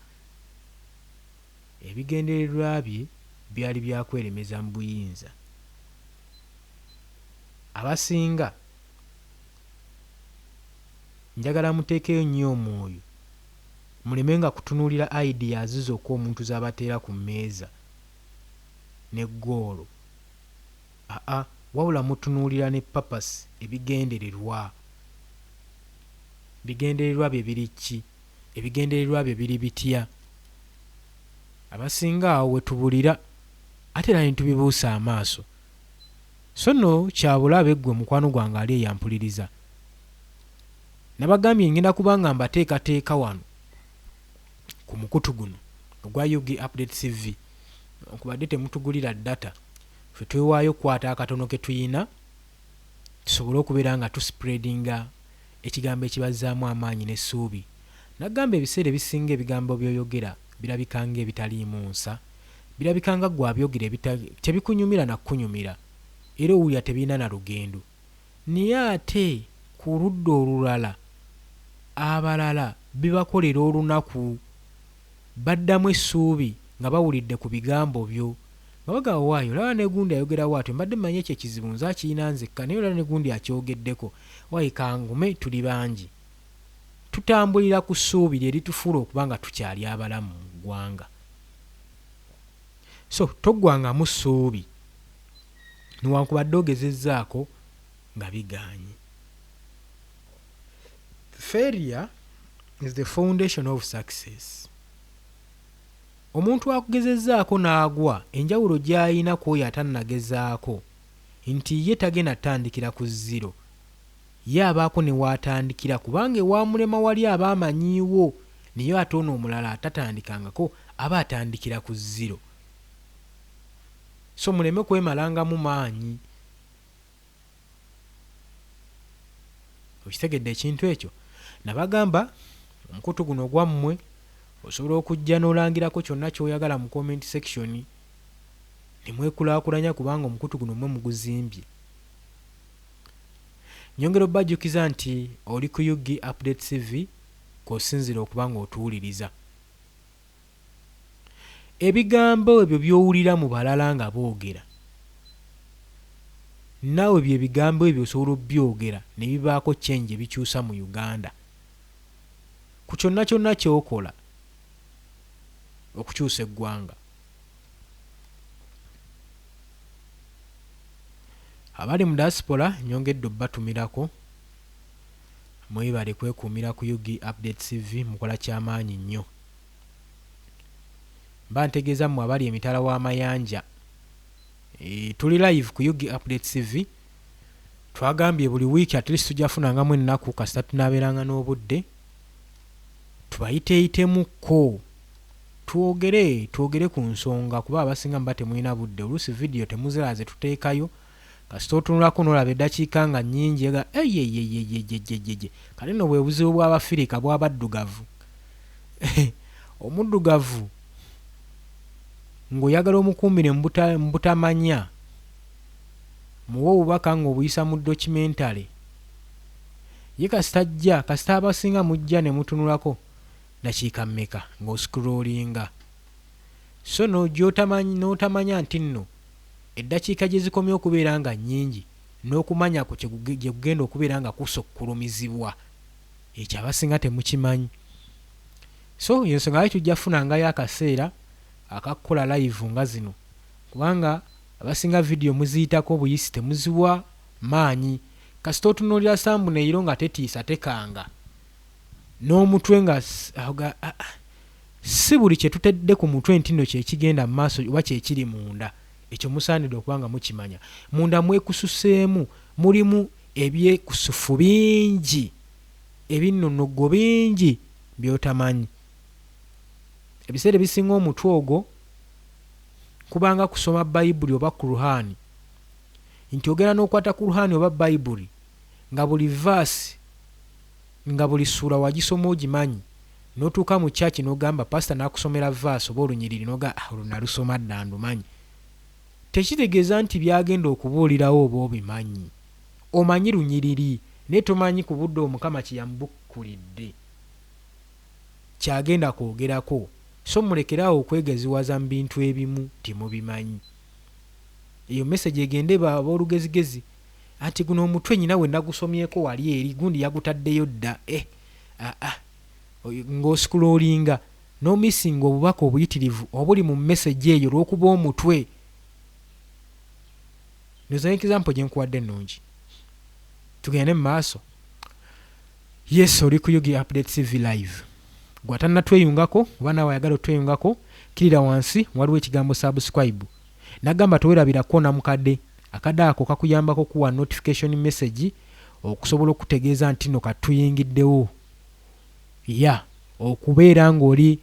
Ebigendererwa bye byali byakweremeza mu buyinza. Abasinga njagala muteekeyo nnyo omwoyo, mulemenga kutunuulira ideas zokka omuntu z'abateera ku mmeeza ne goolo. Wabula mutunuulira ne purpose, ebigendererwa. Bigendererwa bye biri ki? Ebigendererwa bye biri bitya? Abasinga awo we tubulira ate era ne tubibuusa amaaso. So nno kyabulabe ggwe mukwano gwange ali eyampuliriza. Nabagambye ngenda kubanga mbateekateeka wano ku mukutu guno ogwa Yugi Update TV. Okubadde temutugulira data, ffe twewaayo kukwata akatono ke tuyina tusobole okubeera nga tuspreadinga ekigambo ekibazzaamu amaanyi n'essuubi. Nagamba ebiseera ebisinga ebigambo by'oyogera birabikanga ebitaliimu nsa, birabikanga ggwe abyogera tebikunyumira na kunyumira, era owulira tebirina na lugendo. Naye ate ku ludda olulala abalala bibakolera olunaku, baddamu essuubi nga bawulidde ku bigambo byo. Nga bagamba waayo olaba ne gundi ayogera waatyo, mbadde mmanyi ekyo ekizibu nze akirina nzekka, naye olaba ne gundi akyogeddeko. Waayi kangume tuli bangi. Tutambulira ku ssuubi lye litufuula okuba nga tukyali abalamu mu ggwanga. So toggwangamu ssuubi newankubadde ogezezzaako nga bigaanye. Failure is the foundation of success. Omuntu akugezezzaako n'agwa, enjawulo gy'ayina ku oyo atannagezaako nti ye tagenda tandikira ku zero, ye abaako ne waatandikira, kubanga ewamulema wali aba amanyiiwo, naye ate ono omulala atatandikangako aba atandikira ku zero. So muleme kwemalangamu maanyi. Okitegedde ekintu ekyo? Nabagamba omukutu guno gwammwe osobola okujja n'olangirako kyonna ky'oyagala mu comment section, ne mwekulaakulanya kubanga omukutu guno mwe muguzimbye. Nyongera obbajjukiza nti oli ku Yugi Update TV kw'osinzira okuba ng'otuwuliriza. Ebigambo ebyo by'owulira mu balala nga boogera, naawe bye bigambo ebyo osobola obyogera ne bibaako change ebikyusa mu Uganda ku kyonna kyonna ky'okola okukyusa eggwanga. Abali mu diaspora nyongedde obbatumirako, mwebale kwekuumira ku Yugi Update TV, mukola ky'amaanyi nnyo. Mba ntegeeza mmwe abali emitala w'amayanja, tuli live ku Yugi Update TV, twagambye buli wiiki at least tujja funangamu ennaku kasita tunaabeeranga n'obudde tubayiteeyitemuko twogere ku nsonga kuba abasinga muba temulina budde oluusi vidiyo temuziraze tuteekayo kasita otunulako n'olaba eddakiika nga nnyingi ega eyeyeyeyeyeyeye kale nno bwe buzibu bw'abafirika bw'abaddugavu omuddugavu ng'oyagala omukuumire mu butamanya muwe obubaka ng'obuyisa mu documentary ye kasita abasinga mujja ne mutunulako dakiika mmeka ng'oscrollinga so n'otamanya nti nno eddakiika gye zikomye okubeera nga nnyingi n'okumanyako gye kugenda okubeera nga kusokkulumizibwa ekyo abasinga temukimanyi so yensonga lwaki tujja kufunangayo akaseera akakukola live nga zino kubanga abasinga vidiyo muziyitako buyisi temuziwa maanyi kasita otunuulira sambuneiro nga tetiisa tekanga n'omutwe nga si buli kye tutedde ku mutwe nti nno kyekigenda mu maaso oba kyekiri munda ekyo musaanidde okuba nga mukimanya munda mwekususeemu mulimu ebyekusufu bingi ebinnonogo bingi by'otamanyi ebiseera ebisinga omutwe ogwo kubanga kusoma bayibuli oba kuruhani nti ogera n'okwata ku ruhani oba bayibuli nga buli vaasi nga buli ssuula wagisoma ogimanyi n'otuuka mu kyaki n'ogamba pasita n'akusomera vaasi oba olunyiriri n'oga nalusoma dda ndumanyi tekitegeeza nti byagenda okubuulirawo oba obimanyi omanyi lunyiriri naye tomanyi ku budde omukama kye yamubukkulidde kyagenda kwogerako so mulekerawo okwegeziwaza mu bintu ebimu timubimanyi eyo message egende ab'olugezigezi anti guno omutwe nyina we nagusomyeko wali eri gundi yagutaddeyo dda ng'oscrollinga n'omissinga obubaka obuyitirivu obuli mu message eyo olw'okuba omutwe ndoza example gye nkuwadde ennungi tugende mu maaso yes oli ku Yugi Update TV live gwatanna tweyungako oba nawe ayagala otweyungako kirira wansi waliwo ekigambo subscribe nagamba towerabirako namukadde akadde ako kakuyambako kuwa notification message okusobola okutegeeza nti no katuyingiddewo okubeera ng'oli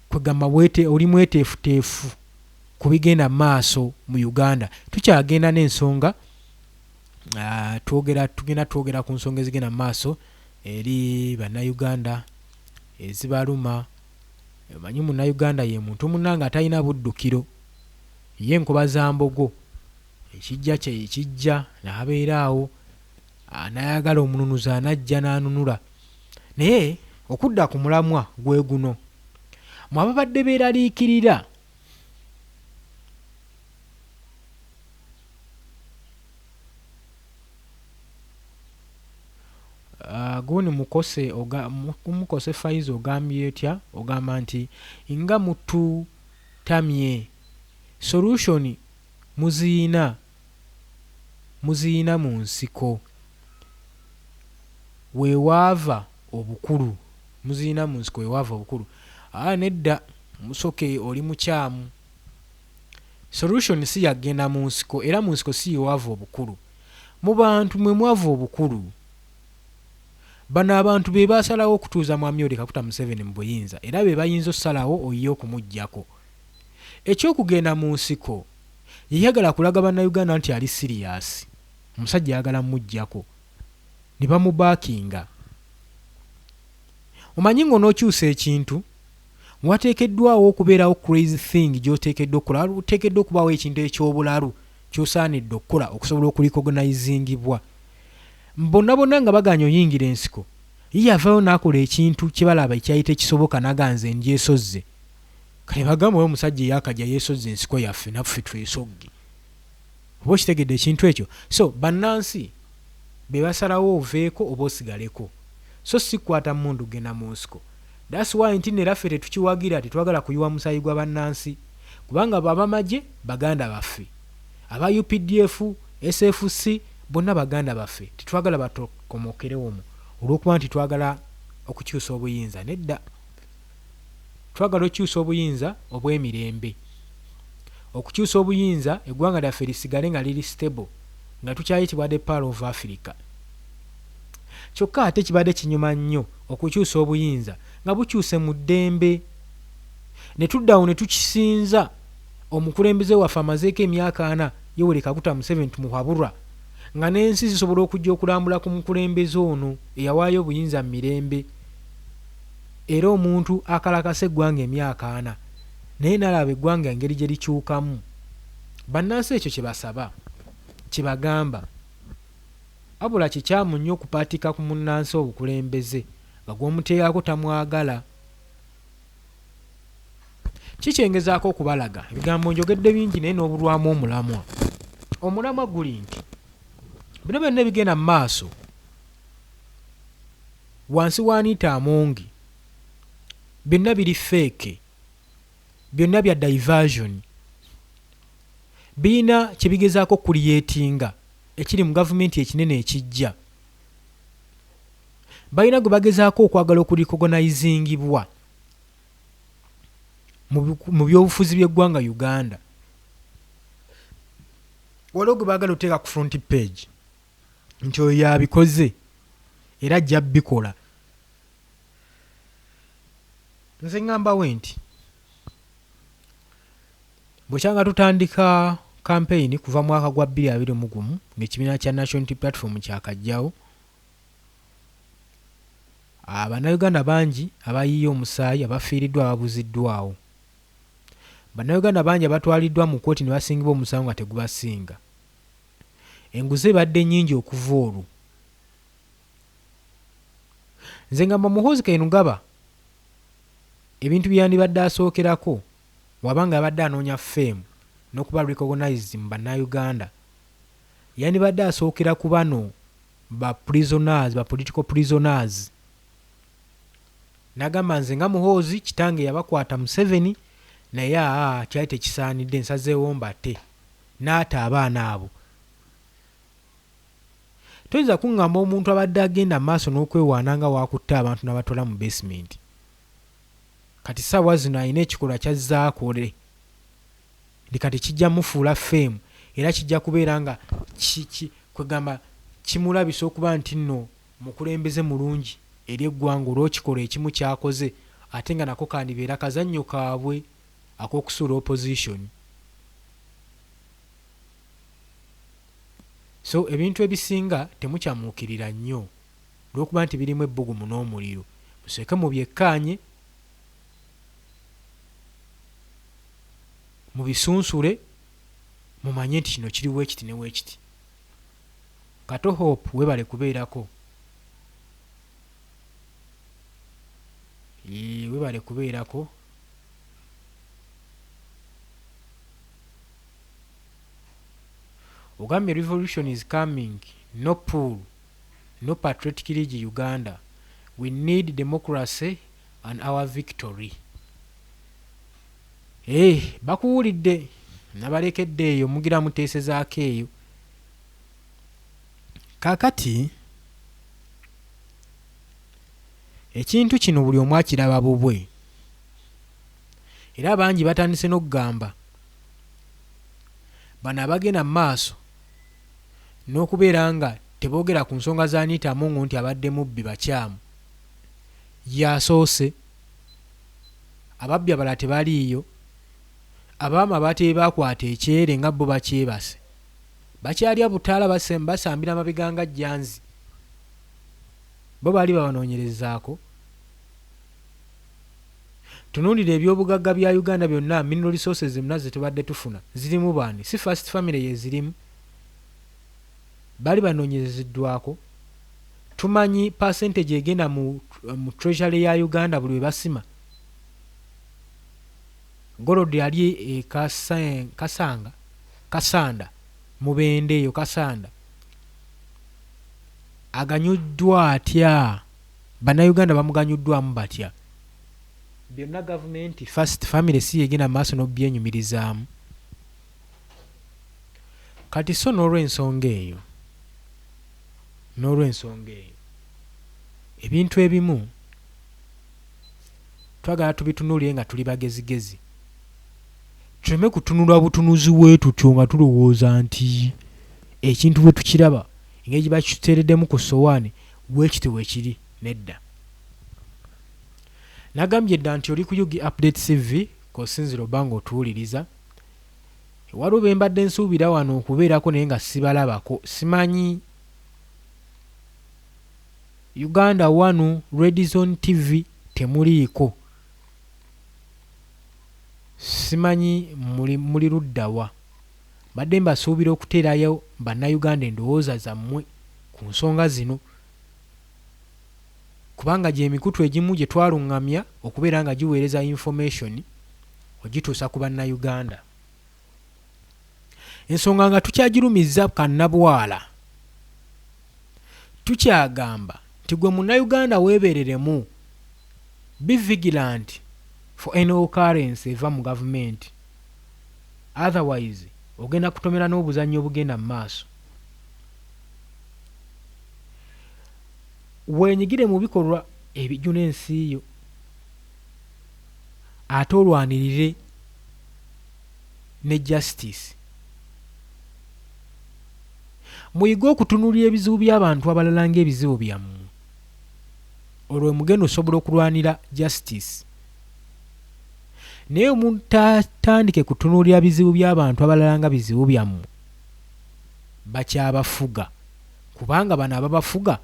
kwegamba oli mweteefuteefu ku bigenda maaso mu Uganda tukyagenda n'ensonga tugenda twogera ku nsonga ezigenda maaso eri bannayuganda ezibaluma manyi munnayuganda ye muntu munnanga atalina buddukiro ye enkoba za mbogo ekijja kye ekijja n'abeeraawo anayagala omununuza anajja n'anunula naye okudda ku mulamwa gwe guno mu ababadde beeraliikirira guni mukose Faizo ogambye etya ogamba nti nga mututamye solution muziina mu nsiko weewaava obukulu muziina mu nsiko weewaava obukulu nedda musoke oli mukyamu solution si yagenda mu nsiko era mu nsiko si yeewaava obukulu mu bantu mwe mwava obukulu bano abantu be basalawo okutuuza mwami Yoweri Kaguta Museveni mu buyinza era be bayinza okusalawo oyiye okumuggyako ekyokugenda mu nsiko yeyagala kulaga bannayuganda nti ali siriyasi omusajja yagala muggyako ne bamubaakinga omanyi ng'onookyusa ekintu wateekeddwawo okubeerawo crazy thing gy'oteekeddwa okukola oteekeddwa okubaawo ekintu eky'obulalu ky'osaanidde okukola okusobola okulicognizingibwa bonna nga baganya oyingira ensiko ye avaayo n'akola ekintu kye balaba ekyayita ekisoboka naganze ndyesozze kale bagamba oyo omusajja eyakajja yeesozze ensiko yaffe naffe twesogge oba okitegedde ekintu ekyo so bannansi be basalawo oveeko oba osigaleko so si kukwata mundu genda mu nsiko that's why nti neraffe tetukiwagira tetwagala kuyiwa musaayi gwa bannansi kubanga abamagye baganda baffe aba UPDF SFC bonna baganda baffe tetwagala batokomokerewomu olw'okuba nti twagala okukyusa obuyinza nedda twagala okukyusa obuyinza obw'emirembe okukyusa obuyinza eggwanga lyaffe lisigale nga liri stable nga tukyayitibwa the Pearl of Africa. Kyokka ate kibadde kinyuma nnyo okukyusa obuyinza nga bukyuse mu ddembe. Ne tuddawo ne tukisinza omukulembeze waffe amazeeko emyaka 4 Yoweri Kaguta Museveni tumuhabulwa nga n'ensi zisobola okujja okulambula ku mukulembeze ono eyawaayo obuyinza mu mirembe era omuntu akalakasa eggwanga emyaka 4 naye nalaba eggwanga engeri gye likyukamu. Bannansi ekyo kye basaba kye bagamba abula kikyamu nnyo okupaatika ku munnansi obukulembeze nga gw'omuteeyako tamwagala. Kikyengezaako okubalaga ebigambo njogedde bingi naye n'obulwamu omulamwa. Omulamwa guli nti bino byonna ebigenda mu maaso wansi wa Anita Amongi byonna biri feeke, byonna bya diversion, birina kye bigezaako kuliyeetinga ekiri mu gavumenti ekinene ekijja. Balina gwe bagezaako okwagala okulicogonizingibwa mu byobufuzi by'eggwanga Uganda. Waliwo gwe baagala oteeka ku front page nti oyo yabikoze era ajja bikola. Nze ngambawe nti bwekyanga tutandika campaign kuva mwaka gwa 2021 ng'ekibiina kya National Unity Platform kyakajjawo, Bannayuganda bangi abayiye omusaayi abafiiriddwa ababuziddwawo. Bannayuganda bangi abatwaliddwa mu kkooti ne basingibwa omusango nga tegubasinga. Enguzi ebadde nnyingi okuva olwo. Nze ngamba Muhoozi Kainerugaba ebintu byandibadde asookerako wabanga abadde anoonya ffeemu n'okuba recognized mu Bannayuganda yandibadde asookera ku bano ba prisoners, ba political prisoners. Nagamba nze nga Muhoozi kitange yabakwata Museveni naye kyali tekisaanidde nsazeewo mbate n'ata abaana abo. Toyinza kuŋŋamba omuntu abadde agenda maaso n'okwewaana nga waakutta abantu n'abatwala mu basement. Kati ssaawa zino alina ekikolwa kyazzaakole ndi kati kijja mufuula ffeemu era kijja kubeera nga kwegamba kimulabisa okuba nti nno mukulembeze mulungi eri eggwanga olw'ekikola ekimu kyakoze ate nga nako kandibeera kazannyo kaabwe ak'okusuula opposition. So ebintu ebisinga temukyamuukirira nnyo olw'okuba nti birimu ebbugumu n'omuliro. Museke mubyekkaanye mubisunsule mumanye nti kino kiri weekiti ne weekiti. Kato Hope webale kubeerako. Webale kubeerako. Ogambye revolution is coming. No pool, no patriotic league Uganda. We need democracy and our victory. Bakuwulidde nabalekedde eyo mugira muteesezaako eyo. Kaakati ekintu kino buli omu akiraba bubwe era bangi batandise n'okugamba bano abagenda mu maaso n'okubeera nga teboogera ku nsonga za Anita Amongi nti abadde mubbi bakyamu. Yasoose ababbi abalala tebaliiyo, abaama batebe bakwata ekyere nga bo bakyebase, bakyalya butaala basambira amabega nga jjanzi, bo baali babanoonyerezaako. Tunuulira ebyobugagga bya Uganda byonna, mineral resources zonna ze tubadde tufuna zirimu baani? Si first family ye zirimu, baali banoonyerezeddwako. Tumanyi percentage egenda mu treasury ya Uganda buli we basima. Golodi ali Kasanda Mubende eyo Kasanda aganyuddwa atya? Bannayuganda bamuganyuddwamu batya? Byonna gavumenti first family si yegenda maaso n'obyenyumirizaamu. Kati so n'olw'ensonga eyo ebintu ebimu twagala tubitunuulire nga tuli bagezigezi, tuleme kutunula butunuzi bwe tutyo nga tulowooza nti ekintu bwe tukiraba engeri gye bakiteereddemu ku ssowaani bwekiti weekiri nedda. Nagambye dda nti oli ku Yugi Update TV k'osinzira obba ng'otuwuliriza. Waliwo be mbadde nsuubira wano okubeerako naye nga sibalabako, simanyi. Uganda 1 Red Zone TV temuliiko, simanyi muli luddawa. Badde mbasuubira okuteerayo bannayuganda endowooza zammwe ku nsonga zino, kubanga gy'emikutu egimu gye twaluŋŋamya okubeera nga giweereza information ogituusa ku bannayuganda. Ensonga nga tukyagirumizza kannabwala, tukyagamba nti gwe munnayuganda weebeereremu, be vigilant for any occurrence eva mu gavumenti, otherwise ogenda kutomera n'obuzannyo obugenda mu maaso. Weenyigire mu bikolwa ebijjuna ensi yo, ate olwanirire ne justice. Muyige okutunuulira ebizibu by'abantu abalala ng'ebizibu byammwe, olwo mugenda osobola okulwanira justice. Naye omutatandike kutunuulira bizibu by'abantu abalala nga bizibu byammwe, bakyabafuga, kubanga bano ababafuga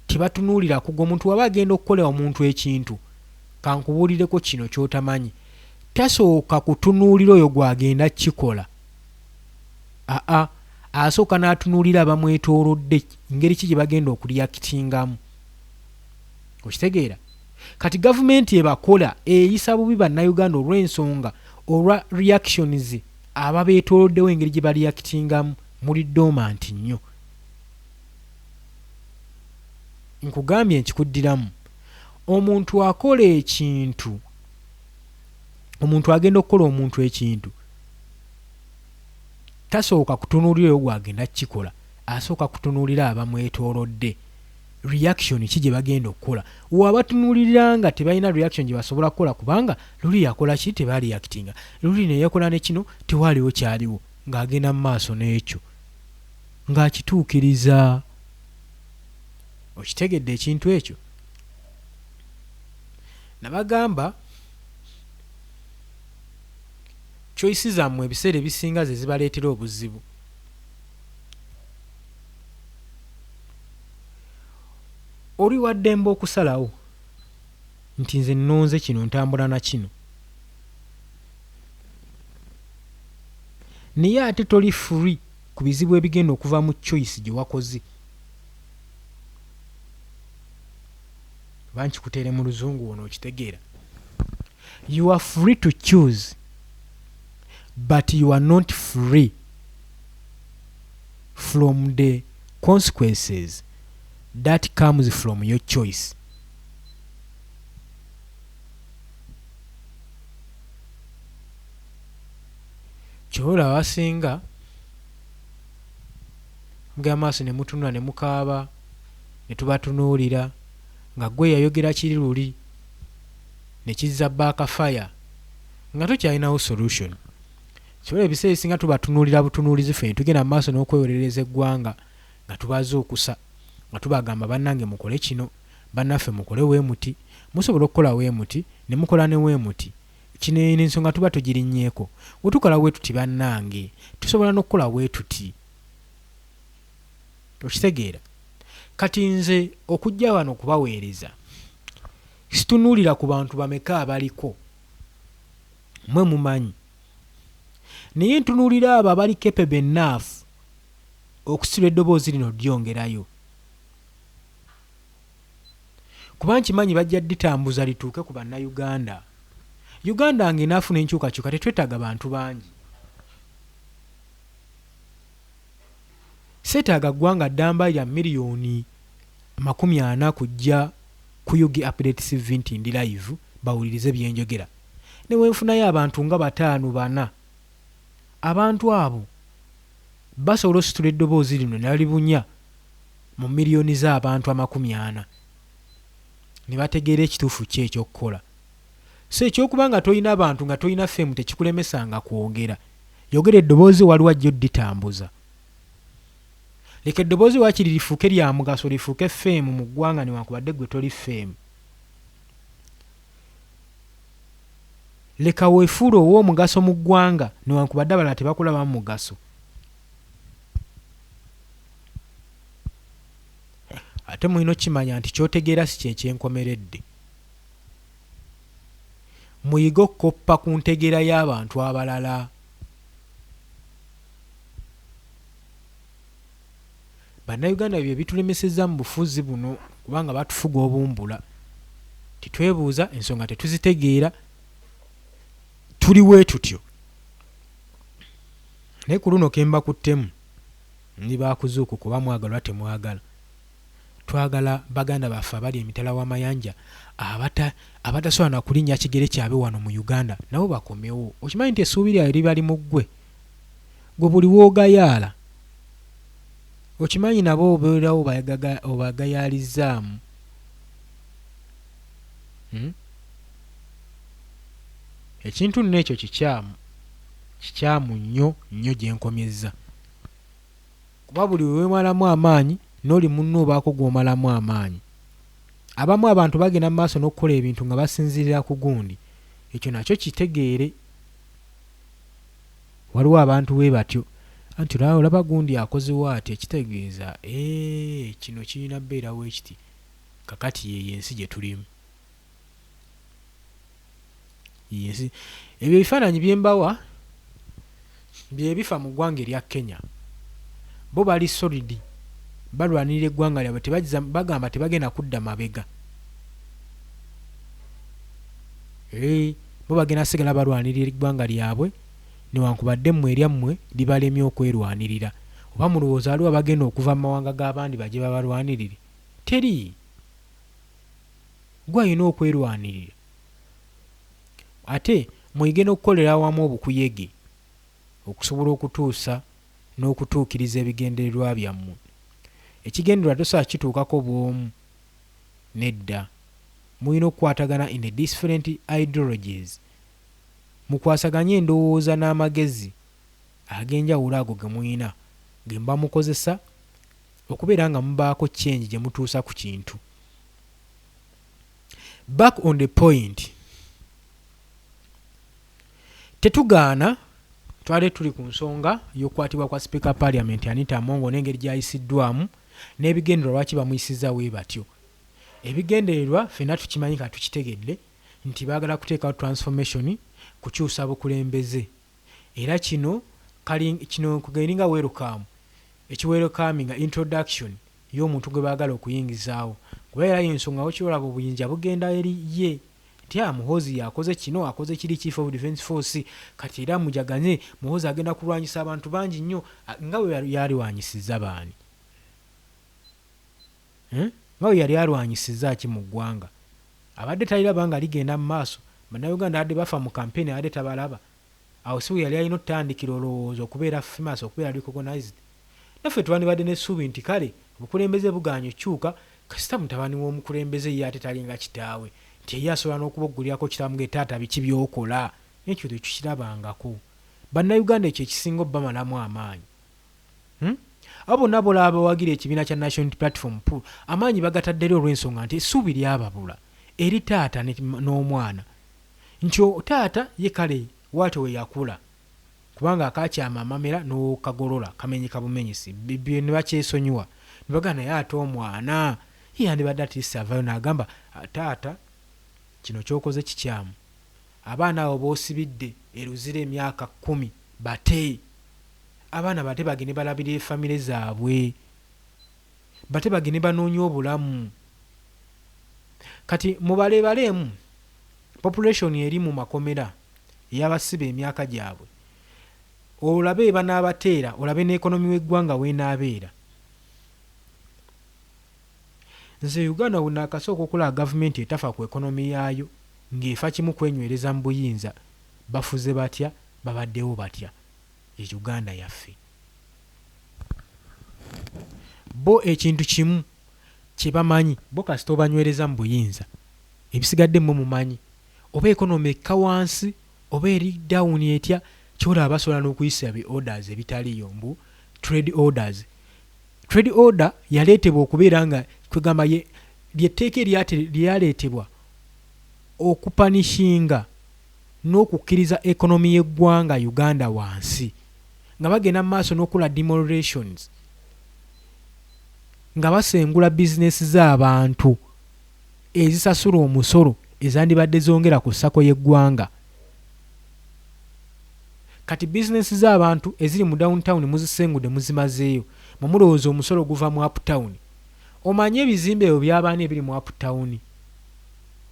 tebatunuulira ku gwe omuntu waba agenda okukola omuntu ekintu. Kankubuulireko kino ky'otamanyi, tasooka kutunuulira oyo gw'agenda kikola. Asooka n'atunuulira abamwetoolodde ngeri ki gye bagenda okuliyakitingamu. Okitegeera? Kati gavumenti ebakola eyisa bubi bannayuganda olw'ensonga olwa reactions ababeetooloddewo engeri gye baliyakitingamu muli dormant nnyo. Nkugambye nkikuddiramu, omuntu akola ekintu, omuntu agenda okukola omuntu ekintu, tasooka kutunuulira oyo gw'agenda kukikola, asooka kutunuulira abamwetoolodde reaction ki gye bagenda okukola. Wabatunuulirira nga tebalina reaction gye basobola kukola, kubanga luli yakola ki tebaali yakitinga, luli ne yakola ne kino tewaaliwo kyaliwo, ng'agenda mu maaso n'ekyo ng'akituukiriza. Okitegedde ekintu ekyo? Nabagamba choice zammwe ebiseera ebisinga ze zibaleetera obuzibu. Oli waddemba okusalawo nti nze nnonze kino ntambula na kino, naye ate toli free ku bizibu ebigenda okuva mu choice gye wakoze. Bankikuteere mu luzungu wono okitegeera. You are free to choose, but you are not free from the consequences that comes from your choice. Kyola wasinga mga maaso ne mutunula ne mukaaba ne tubatunuulira nga gwe yayogera kiri luli ne kizza backfire nga tokyalinawo solution. Kyola ebiseera ebisinga tubatunuulira butunuulizi ffe ne tugenda mu maaso n'okwewolereza eggwanga nga tubaze okusa, nga tubagamba bannange mukole kino, bannaffe mukole wee muti, musobola okukola wee muti, ne mukola ne wee muti. Kino ensonga tuba tugirinnyeeko. Bwe tukola wee tuti bannange tusobola n'okukola wee tuti. Okitegeera? Kati nze okujja wano okubaweereza situnuulira ku bantu bameka abaliko, mwe mumanyi, naye ntunuulira abo abali capable enough okusitula eddoboozi lino lyongerayo, kuba nkimanyi bajja ditambuza lituuke ku bannayuganda. Uganda ng'enaafuna enkyukakyuka tetwetaaga bantu bangi. Seetaaga ggwanga ddamba lya miliyoni 40 kujja ku Yugi Update TV nti ndi live bawulirize byenjogera. Ne wenfunayo abantu nga 5-4, abantu abo basobola ositula eddoboozi lino ne balibunya mu miliyoni z'abantu 40 ne bategeera ekituufu ki ekyokukola. So ekyokuba nga tolina abantu nga tolina ffemu tekikulemesanga kwogera. Yogera eddoboozi waliwo ajja odditambuza. leka eddoboozi waakiri lifuuke lya mugaso lifuuke feemu mu ggwanga newankubadde gwe toli feemu. Leka weefuule ow'omugaso mu ggwanga newankubadde abalala tebakulabamu mugaso. Ate mulina okimanya nti kyotegeera si kyekyenkomeredde. Muyige okukoppa ku ntegeera y'abantu abalala. Bannayuganda bye bitulemesezza mu bufuzi buno kubanga batufuga obumbula. Titwebuuza ensonga tetuzitegeera. Tuli bwe tutyo. Naye ku luno kemba kuttemu ndi baakuzuuku kuba mwagala temwagala. Twagala baganda baffe abali emitala w'amayanja abatasobola na kulinnya kigere kyabwe wano mu Uganda nabo bakomewo. Okimanyi nti essuubi lyabwe libali mu ggwe. Gwe buli w'ogayaala. Okimanyi nabo obeerawo obagayaalizzaamu. Ekintu nno ekyo kikyamu nnyo gye nkomyezza. Kuba buli weemalamu amaanyi n'oli munno obaako gw'omalamu amaanyi. Abamu abantu bagenda mu maaso n'okukola ebintu nga basinziirira ku gundi. Ekyo nakyo kitegeere. Waliwo abantu bwe batyo anti olaba gundi akozewo ati ekitegeeza kino kirina bbeerawo ekiti. Kakati ye ensi gye tulimu. Ebyo ebifaananyi bye mbawa bye bifa mu ggwanga erya Kenya. Bo bali solidi. Balwanirira eggwanga lyabwe bagamba tebagenda kudda mabega. Bo bagenda sigala balwanirira eggwanga lyabwe newankubadde mmwe eryammwe libalemye okwerwanirira. Oba mulowooza aliwo abagenda okuva mu mawanga g'abandi bajye babalwanirire? Teri. Gwe alina okwerwanirira. Ate muyige n'okukolera awamu obukuyege okusobola okutuusa n'okutuukiriza ebigendererwa byammwe. Ekigendererwa tosobola kituukako bw'omu. Nedda. Mulina okukwatagana in the different ideologies. Mukwasaganye endowooza n'amagezi ag'enjawulo ago ge mulina ge mba mukozesa okubeera nga mubaako change gye mutuusa ku kintu. Back on the point. Tetugaana twali tuli ku nsonga y'okukwatibwa kwa Speaker Parliament Anita Among n'engeri gy'ayisiddwamu n'ebigendererwa lwaki bamuyisizza bwe batyo. Ebigendererwa ffenna tukimanyi ka tukitegedde nti baagala kuteekawo transformation, kukyusa bukulembeze. Era kino kugeringa welcome. Welcoming introduction y'omuntu gwe baagala okuyingizaawo. Kuba era y'ensonga okiraba obuyinja bugenda eri ye. Nti Muhoozi yakoze kino, akoze kiri Chief of Defence Force, kati era mujaganye Muhoozi agenda kulwanyisa abantu bangi nnyo nga bwe yali alwanyisizza baani. Nga bwe yali alwanyisizza ki mu ggwanga. Abadde taliraba nga ligenda mu maaso. Bannayuganda abadde bafa mu campaign abadde tabalaba. Awo si yali alina okutandikira olowooza okubeera famous, okubeera recognized. Naffe twandibadde n'essuubi nti kale obukulembeze buganye okyuka kasita mutabani w'omukulembeze ye ate talinga kitaawe. Nti ye asobola n'okuboggulirako kitaamu taata biki by'okola. Ekyo tekirabangako. Bannayuganda ekyo ekisinga obbamalamu amaanyi. Abo bonna bola abawagira ekibiina kya National Platform Pool amaanyi bagataddeyo olw'ensonga nti essuubi lyababula eri taata n'omwana. Nti taata ye kale waate we yakula kubanga akakyama amamera n'okagolola kamenyi kabumenyisi bibye ne bakyesonyiwa ne bagana naye ate omwana ye yandibadde atiisa avaayo n'agamba taata kino kyokoze kikyamu. Abaana abo boosibidde eruzira emyaka 10 bate. Abaana bate bagende balabirira famire zaabwe. Bate bagende banoonya obulamu. Kati mubalebalemu population eri mu makomera ey'abasibe emyaka gyabwe. Olabe banaabateera, olabe n'ekonomi w'eggwanga weenaabeera. Nze Uganda wonna akasooka okulaba gavumenti etafa ku ekonomi yaayo ng'efa kimu kwenywereza mu buyinza. Bafuze batya, babaddewo batya. Uganda yaffe. Bo ekintu kimu kye bamanyi, bo kasita obanywereza mu buyinza. Ebisigadde mu mumanyi. Oba ekonomi ekka wansi, oba eri down etya, kyolaba basobola n'okuyisa orders ebitaliyo mbu trade orders. trade order yaleetebwa okubeera nga kwegamba lyetteeka lyaleetebwa okupanishinga n'okukkiriza ekonomi y'eggwanga Uganda wansi nga bagenda mu maaso n'okola demolitions nga basengula bizinesi z'abantu ezisasula omusolo ezandibadde zongera ku ssako y'eggwanga. Kati bizinesi z'abantu eziri mu downtown muzisengudde muzimazeeyo mulowooza omusolo guva mu uptown. Omanye ebizimbe ebyo by'abaana ebiri mu uptown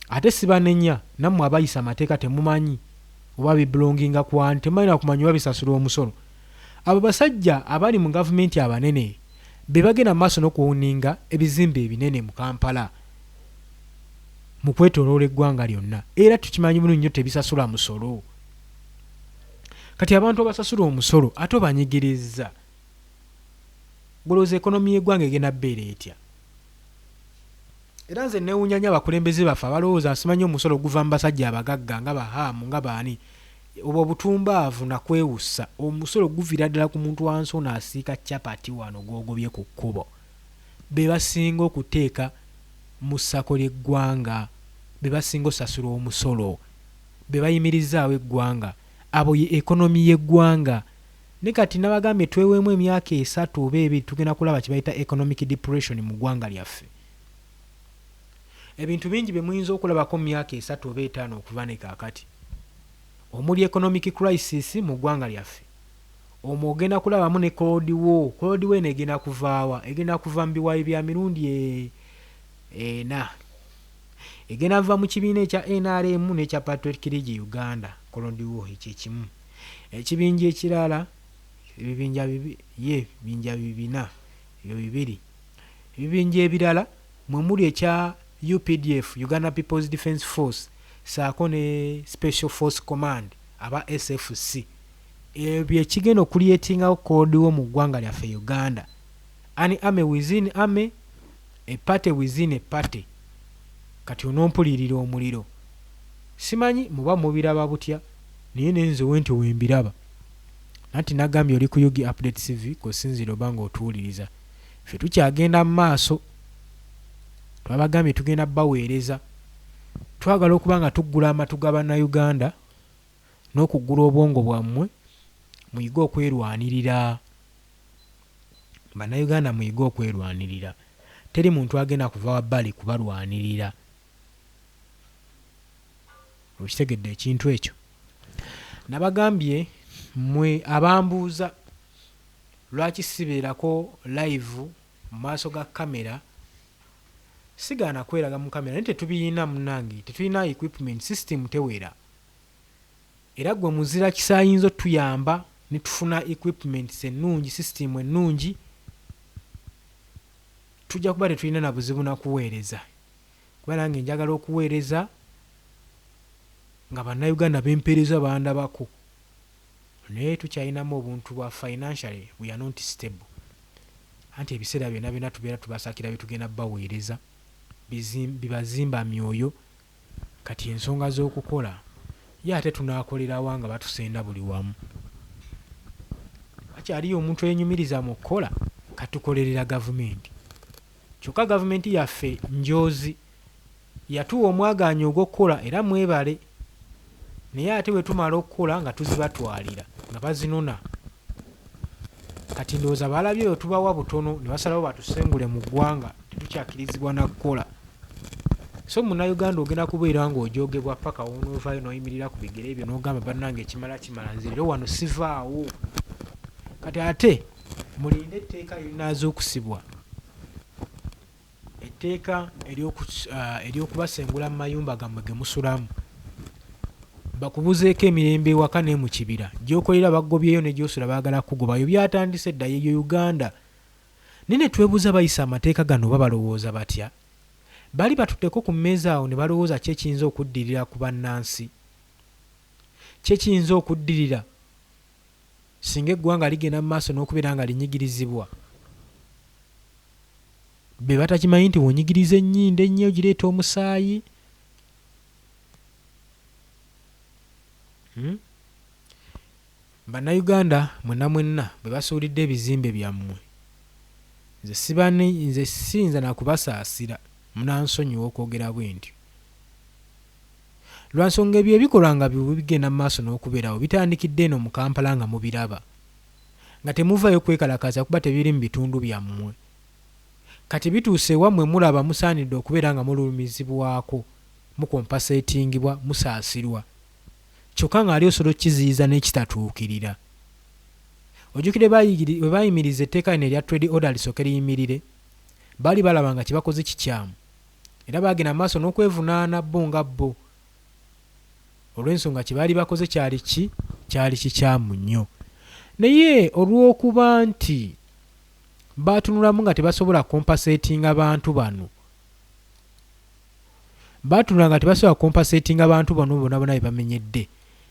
ate sibanenya nammwe abayisa amateeka temumanyi oba bibulonginga ku ani temumanyi kumanya oba bisasula omusolo. Abo basajja abali mu gavumenti abanene be bagenda mu maaso n'okuwuninga ebizimbe ebinene mu Kampala mu kwetooloola eggwanga lyonna era tukimanyi bulungi nnyo tebisasula musolo. Kati abantu abasasula omusolo ate obanyigirizza golooza ekonomi y'eggwanga egenda bbeera etya? Era nze neewuunya nnyo abakulembeze baffe abalowooza asimanyi omusolo guva mu basajja abagagga nga bahaamu nga baani. Obwo obutumbaavu nakwewussa. Omusolo guviira ddala ku muntu wansi ono asiika capati wano gw'ogobye ku kkubo. Be basinga okuteeka mu ssako ly'eggwanga, be basinga osasula omusolo, be bayimirizaawo eggwanga. Abo ye ekonomi y'eggwanga. Ne kati nabagambye tweweemu emyaka 3 oba 2 tugenda kulaba kye bayita economic depression mu ggwanga lyaffe. Ebintu bingi bye muyinza okulabako mu myaka 3 oba 5 okuva ne kaakati. Omuli economic crisis mu ggwanga lyaffe. Omwo ogenda kulabamu ne cold war. Cold war negenda kuvaawa? Egenda kuva mu biwaayi bya mirundi ena. Egenda va mu kibiina ekya NRM n'ekya Patriot League Uganda. Cold war ekyekimu. Ekibinja ekirala ebibinja bibina ebyo bibiri. Ebibinja ebirala mwe muli ekya UPDF, Uganda People's Defence Force, saako ne Special Force Command aba SFC. Ebyo ekigenda okulietingawo cold war mu ggwanga lyaffe Uganda. An army within army, a party within a party. Kati onompulirira omuliro. Simanyi muba mubiraba butya naye nenze wenti wembiraba. Nanti nagambye oli ku Yugi Update TV kusinzira obanga otuwuliriza. Ffe tukyagenda mu maaso. Twabagambye tugenda baweereza. Twagala okuba nga tuggula amatu ga bannayuganda n'okuggula obwongo bwammwe muyige okwerwanirira. Bannayuganda muyige okwerwanirira. Teri muntu agenda kuva wabbali kubalwanirira. Okitegedde ekintu ekyo. Nabagambye mmwe abambuuza lwaki sibeerako live mu maaso ga kamera, sigaana kweraga mu kamera naye tetubiyina munnange, tetulina equipment system tewera. Era gwe muzira kisaayinza tuyamba ne tufuna equipment ennungi, system ennungi, tujja kuba tetulina na buzibu na kuweereza. Kuba nange njagala okuweereza nga bannayuganda bempeereza bandabako. Naye tukyalinamu obuntu bwa financially we are not stable. Anti ebiseera byonna byonna tubeera tubasakira bye tugenda baweereza bibazimba myoyo. Kati ensonga z'okukola ye ate tunaakolerawa nga batusenda buli wamu. Wakyaliyo omuntu eyenyumiriza mu kukola katukolerera gavumenti. Kyokka gavumenti yaffe njoozi yatuwa omwagaanya ogw'okukola era mwebale. Naye ate bwe tumala okukola nga tuzibatwalira nga bazinona. Kati ndowooza balabye bwe tubawa butono ne basalawo batusengule mu ggwanga tetukyakirizibwa na kukola. So munnayuganda ogenda kubeera ng'ojogebwa paka wonoovaayo n'oyimirira ku bigere ebyo n'ogamba bannange ekimala kimala nze leero wano sivaawo. Kati ate mulinde etteeka lirinaaza okusibwa. Etteeka ery'okubasengula mu mayumba gammwe ge musulamu. Bakubuzeeko emirembe ewaka ne mu kibira. Gy'okolera baggobyeyo ne gy'osula baagala kugobayo. Byatandise dda yeyo Uganda. Nene twebuuza bayisa amateeka gano oba balowooza batya? Bali batutteko ku mmeeza awo ne balowooza ki ekiyinza okuddirira ku bannansi? Ki ekiyinza okuddirira singa eggwanga ligenda mu maaso n'okubeera nga linyigirizibwa? Be batakimanyi nti wonyigiriza ennyindo ennyo gireeta omusaayi? Bannayuganda mwenna mwenna bwe basuulidde ebizimbe byammwe nze siyinza nakubasaasira munansonyiwa okwogera bwe ntyo lwa nsonga ebyo ebikolwa nga bigenda mu maaso n'okubeerawo bitandikidde eno mu Kampala nga mubiraba nga temuvayo kwekalakaza kuba tebiri mu bitundu byammwe kati bituuse wammwe mulaba musaanidde okubeera nga mulumizibwako mukompaseetingibwa musaasirwa kyokka nga ali osobola okukiziyiza n'ekitatuukirira ojjukire bwe bayimiriza etteeka lino erya trade order lisooke liyimirire baali balaba nga kibakoze kikyamu era baagenda maaso n'okwevunaana bo nga bo olw'ensonga kye baali bakoze kyali kikyamu nnyo naye olw'okuba nti baatunulamu nga tebasobola kompaseetinga abantu bano bonna be bamenyedde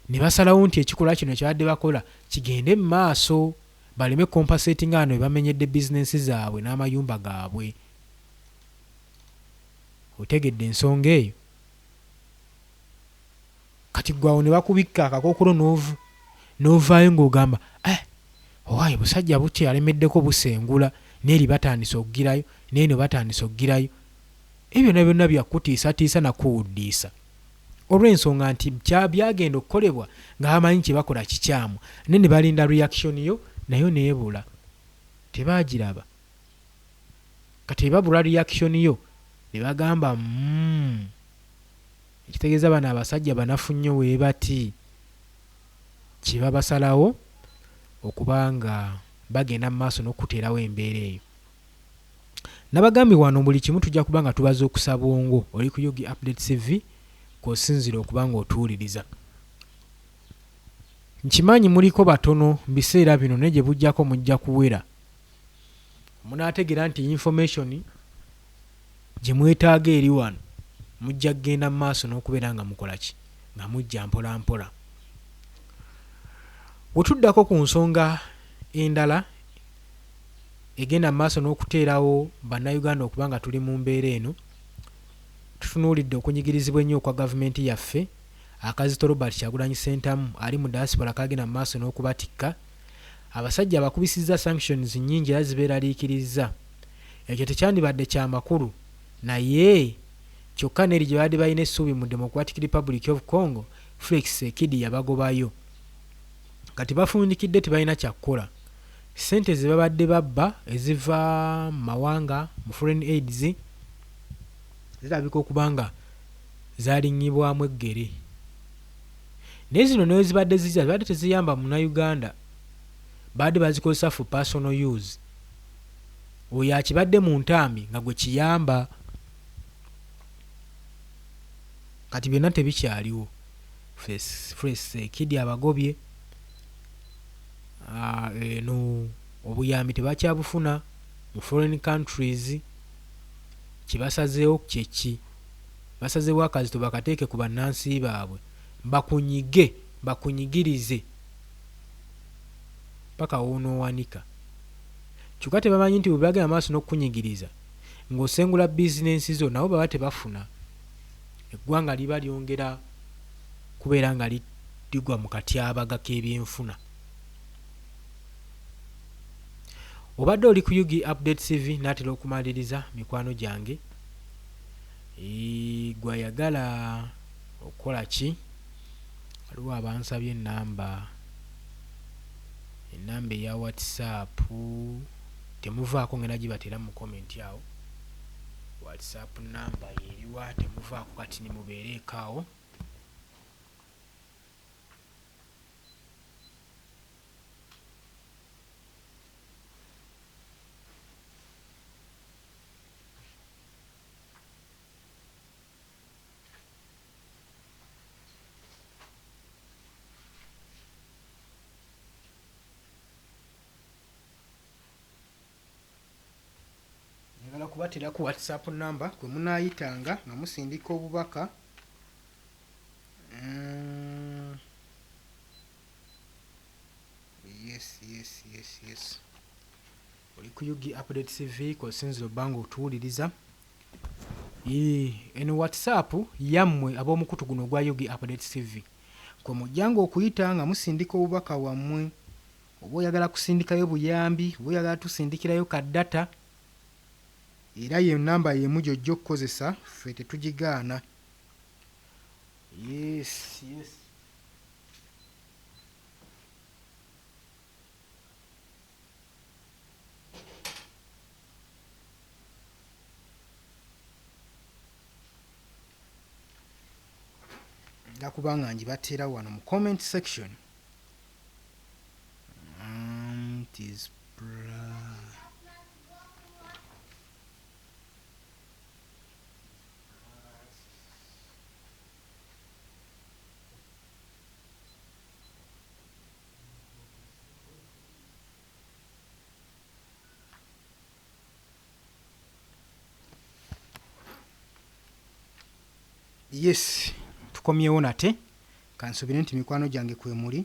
ne basalawo nti ekikolwa kino kyabadde bakola kigende mu maaso baleme kompaseetinga bano be bamenyedde bizinensi zaabwe n'amayumba gaabwe otegedde ensonga eyo kati gwawo ne bakubikka akakookolo n'ovaayo ng'ogamba owaayi busajja butya yalemeddeko busengula n'eri batandise okugirayo n'eno batandise okugirayo ebyo byonna byakutiisatiisa nakuwuddiisa olw'ensonga nti byagenda okukolebwa nga bamanyi kye bakola kikyamu naye ne balinda reaction yo nayo neebula tebaagiraba kati babula reaction yo ne bagamba ekitegeeza bano abasajja banafu nnyo weebati kye babasalawo okuba nga bagenda mu maaso n'okuteerawo embeera eyo nabagambye wano buli kimu tujja kuba nga tubaza okusaba ongo oli ku Yogi Update TV kw'osinzira okuba nga otuwuliriza nkimanyi muliko batono mu biseera bino naye gye bujjako mujja kuwera munaategeera nti information gye mwetaaga eri wano mujja kgenda mu maaso n'okubeera nga mukola ki nga mujja mpola mpola wetuddako ku nsonga endala egenda mu maaso n'okuteerawo bannayuganda okuba nga tuli mu mbeera eno tutunuulidde okunyigirizibwa ennyo okwa gavumenti yaffe akazito Robert Kyagulanyi Ssentamu ali mu diaspora kagenda mu maaso n'okubatikka abasajja abakubisizza sanctions nnyingi era zibeeraliikiriza ekyo tekyandibadde kya makulu naye kyokka n'eri gye baadde balina essuubi mu Democratic Republic of Congo Felix Tshisekedi yabagobayo kati bafundikidde tebalina kyakukola ssente ze babadde babba eziva mu mawanga mu foreign aids zirabika okuba nga zaaliŋŋibwamu eggere naye zino naye zibadde zibadde teziyamba munnayuganda badde bazikozesa for personal use oyo akibadde mu ntambi nga gwe kiyamba kati byonna tebikyaliwo Tshisekedi abagobye eno obuyambi tebakyabufuna mu foreign countries kibasazeewo kyeki basazeewo akazito bakateeke ku bannansi baabwe bakunyigirize paka wonoowanika kyokka tebamanyi nti bwe bagenda maaso n'okukunyigiriza ng'osengula bizinensi zo nabo baba tebafuna eggwanga liba lyongera kubeera nga ligwa mu katyabaga k'ebyenfuna obadde oli ku Yogi Update TV naatera okumaliriza mikwano gyange gwayagala okukola ki waliwo abansabye enamba eya WhatsApp temuvaako ngenda gibatera mu komenti awo WhatsApp namba yeriwa temuvaako kati nimubeereeko awo kubatera ku WhatsApp namba kwe munaayitanga nga musindika obubaka yes oli ku Yogi Update TV kw'osinzira obbanga otuwuliriza eno WhatsApp yammwe ab'omukutu guno ogwa Yogi Update TV kwe mujjanga okuyita nga musindika obubaka wammwe oba oyagala kusindikayo buyambi oba oyagala tusindikirayo ka data era ye namba yemu gy'ojja okukozesa ffe tetugigaana. Yes. nga kubanga njibateera wano mu comment section. It is yes, tukomyewo nate kansubire nti mikwano gyange kwe muli.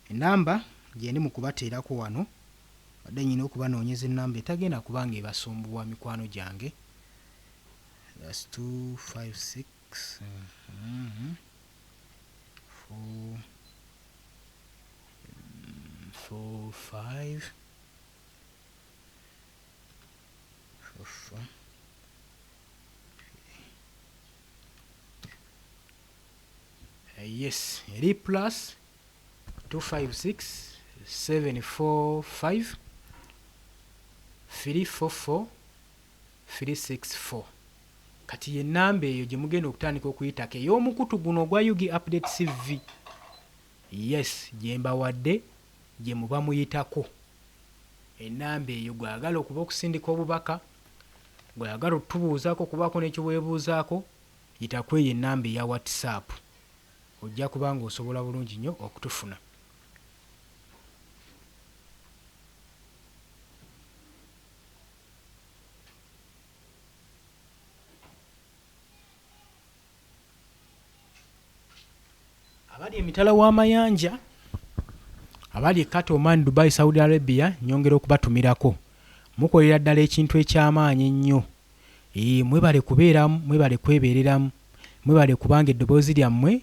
Enamba gyendi mu kubateerako wano wadde nyina okubanoonyeza enamba etagenda kubanga ebasumbuwa mikwano gyange. That's 256 4 5 4 yes, eri plus 256 745 344 364. Kati ye namba eyo gye mugenda okutandika okuyitako ey'omukutu guno ogwa Yugi Update CV. Yes, gye mbawadde gye muba muyitako. Enamba eyo gw'ayagala okuba okusindika obubaka, gw'ayagala okutubuuzaako okubaako n'ekiweebuuzaako, yitako eyo enamba eya WhatsApp. Ojja kubanga osobola bulungi nnyo okutufuna. Abali emitala w'amayanja, abali Qatar, Oman, Dubai, Saudi Arabia, nyongera okubatumirako. Mukolera ddala ekintu eky'amaanyi ennyo. Mwebale kubeeramu, mwebale kwebeereramu, mwebale kubanga eddoboozi lyammwe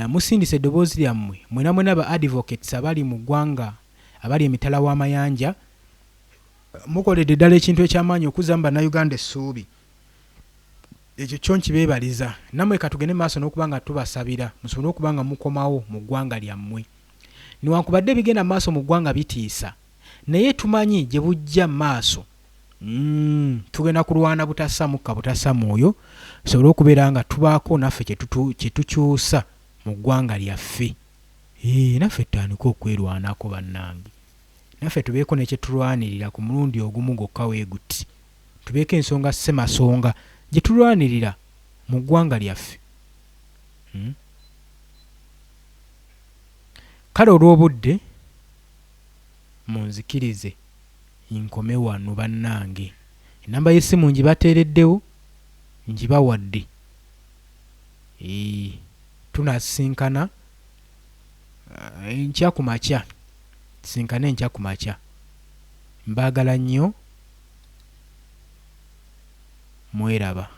musindise eddoboozi lyammwe mwena ba advocates abali mu ggwanga abali emitala w'amayanja. Mukoledde ddala ekintu eky'amaanyi okuzza mu bannayuganda essuubi. Ekyo kyo nkibeebaliza. Nammwe katugende maaso n'okuba nga tubasabira musobole okuba nga mukomawo mu ggwanga lyammwe. Newankubadde bigenda maaso mu ggwanga bitiisa, naye tumanyi gye bujja maaso. Tugenda kulwana butassa mukka butassa mwoyo, tusobole okubeera nga tubaako naffe kye tukyusa mu ggwanga lyaffe. Naffe tutandika okwerwanako bannange. Naffe tubeeko ne kye tulwanirira ku mulundi ogumu gwokka weeguti. Tubeeko ensonga ssemasonga gye tulwanirira mu ggwanga lyaffe. Kale olw'obudde munzikirize nkome wano bannange. Enamba y'essimu ngibateereddewo, ngibawadde. Tunasinkana enkya ku makya. Tusinkane enkya ku makya. Mbaagala nnyo. Mweraba.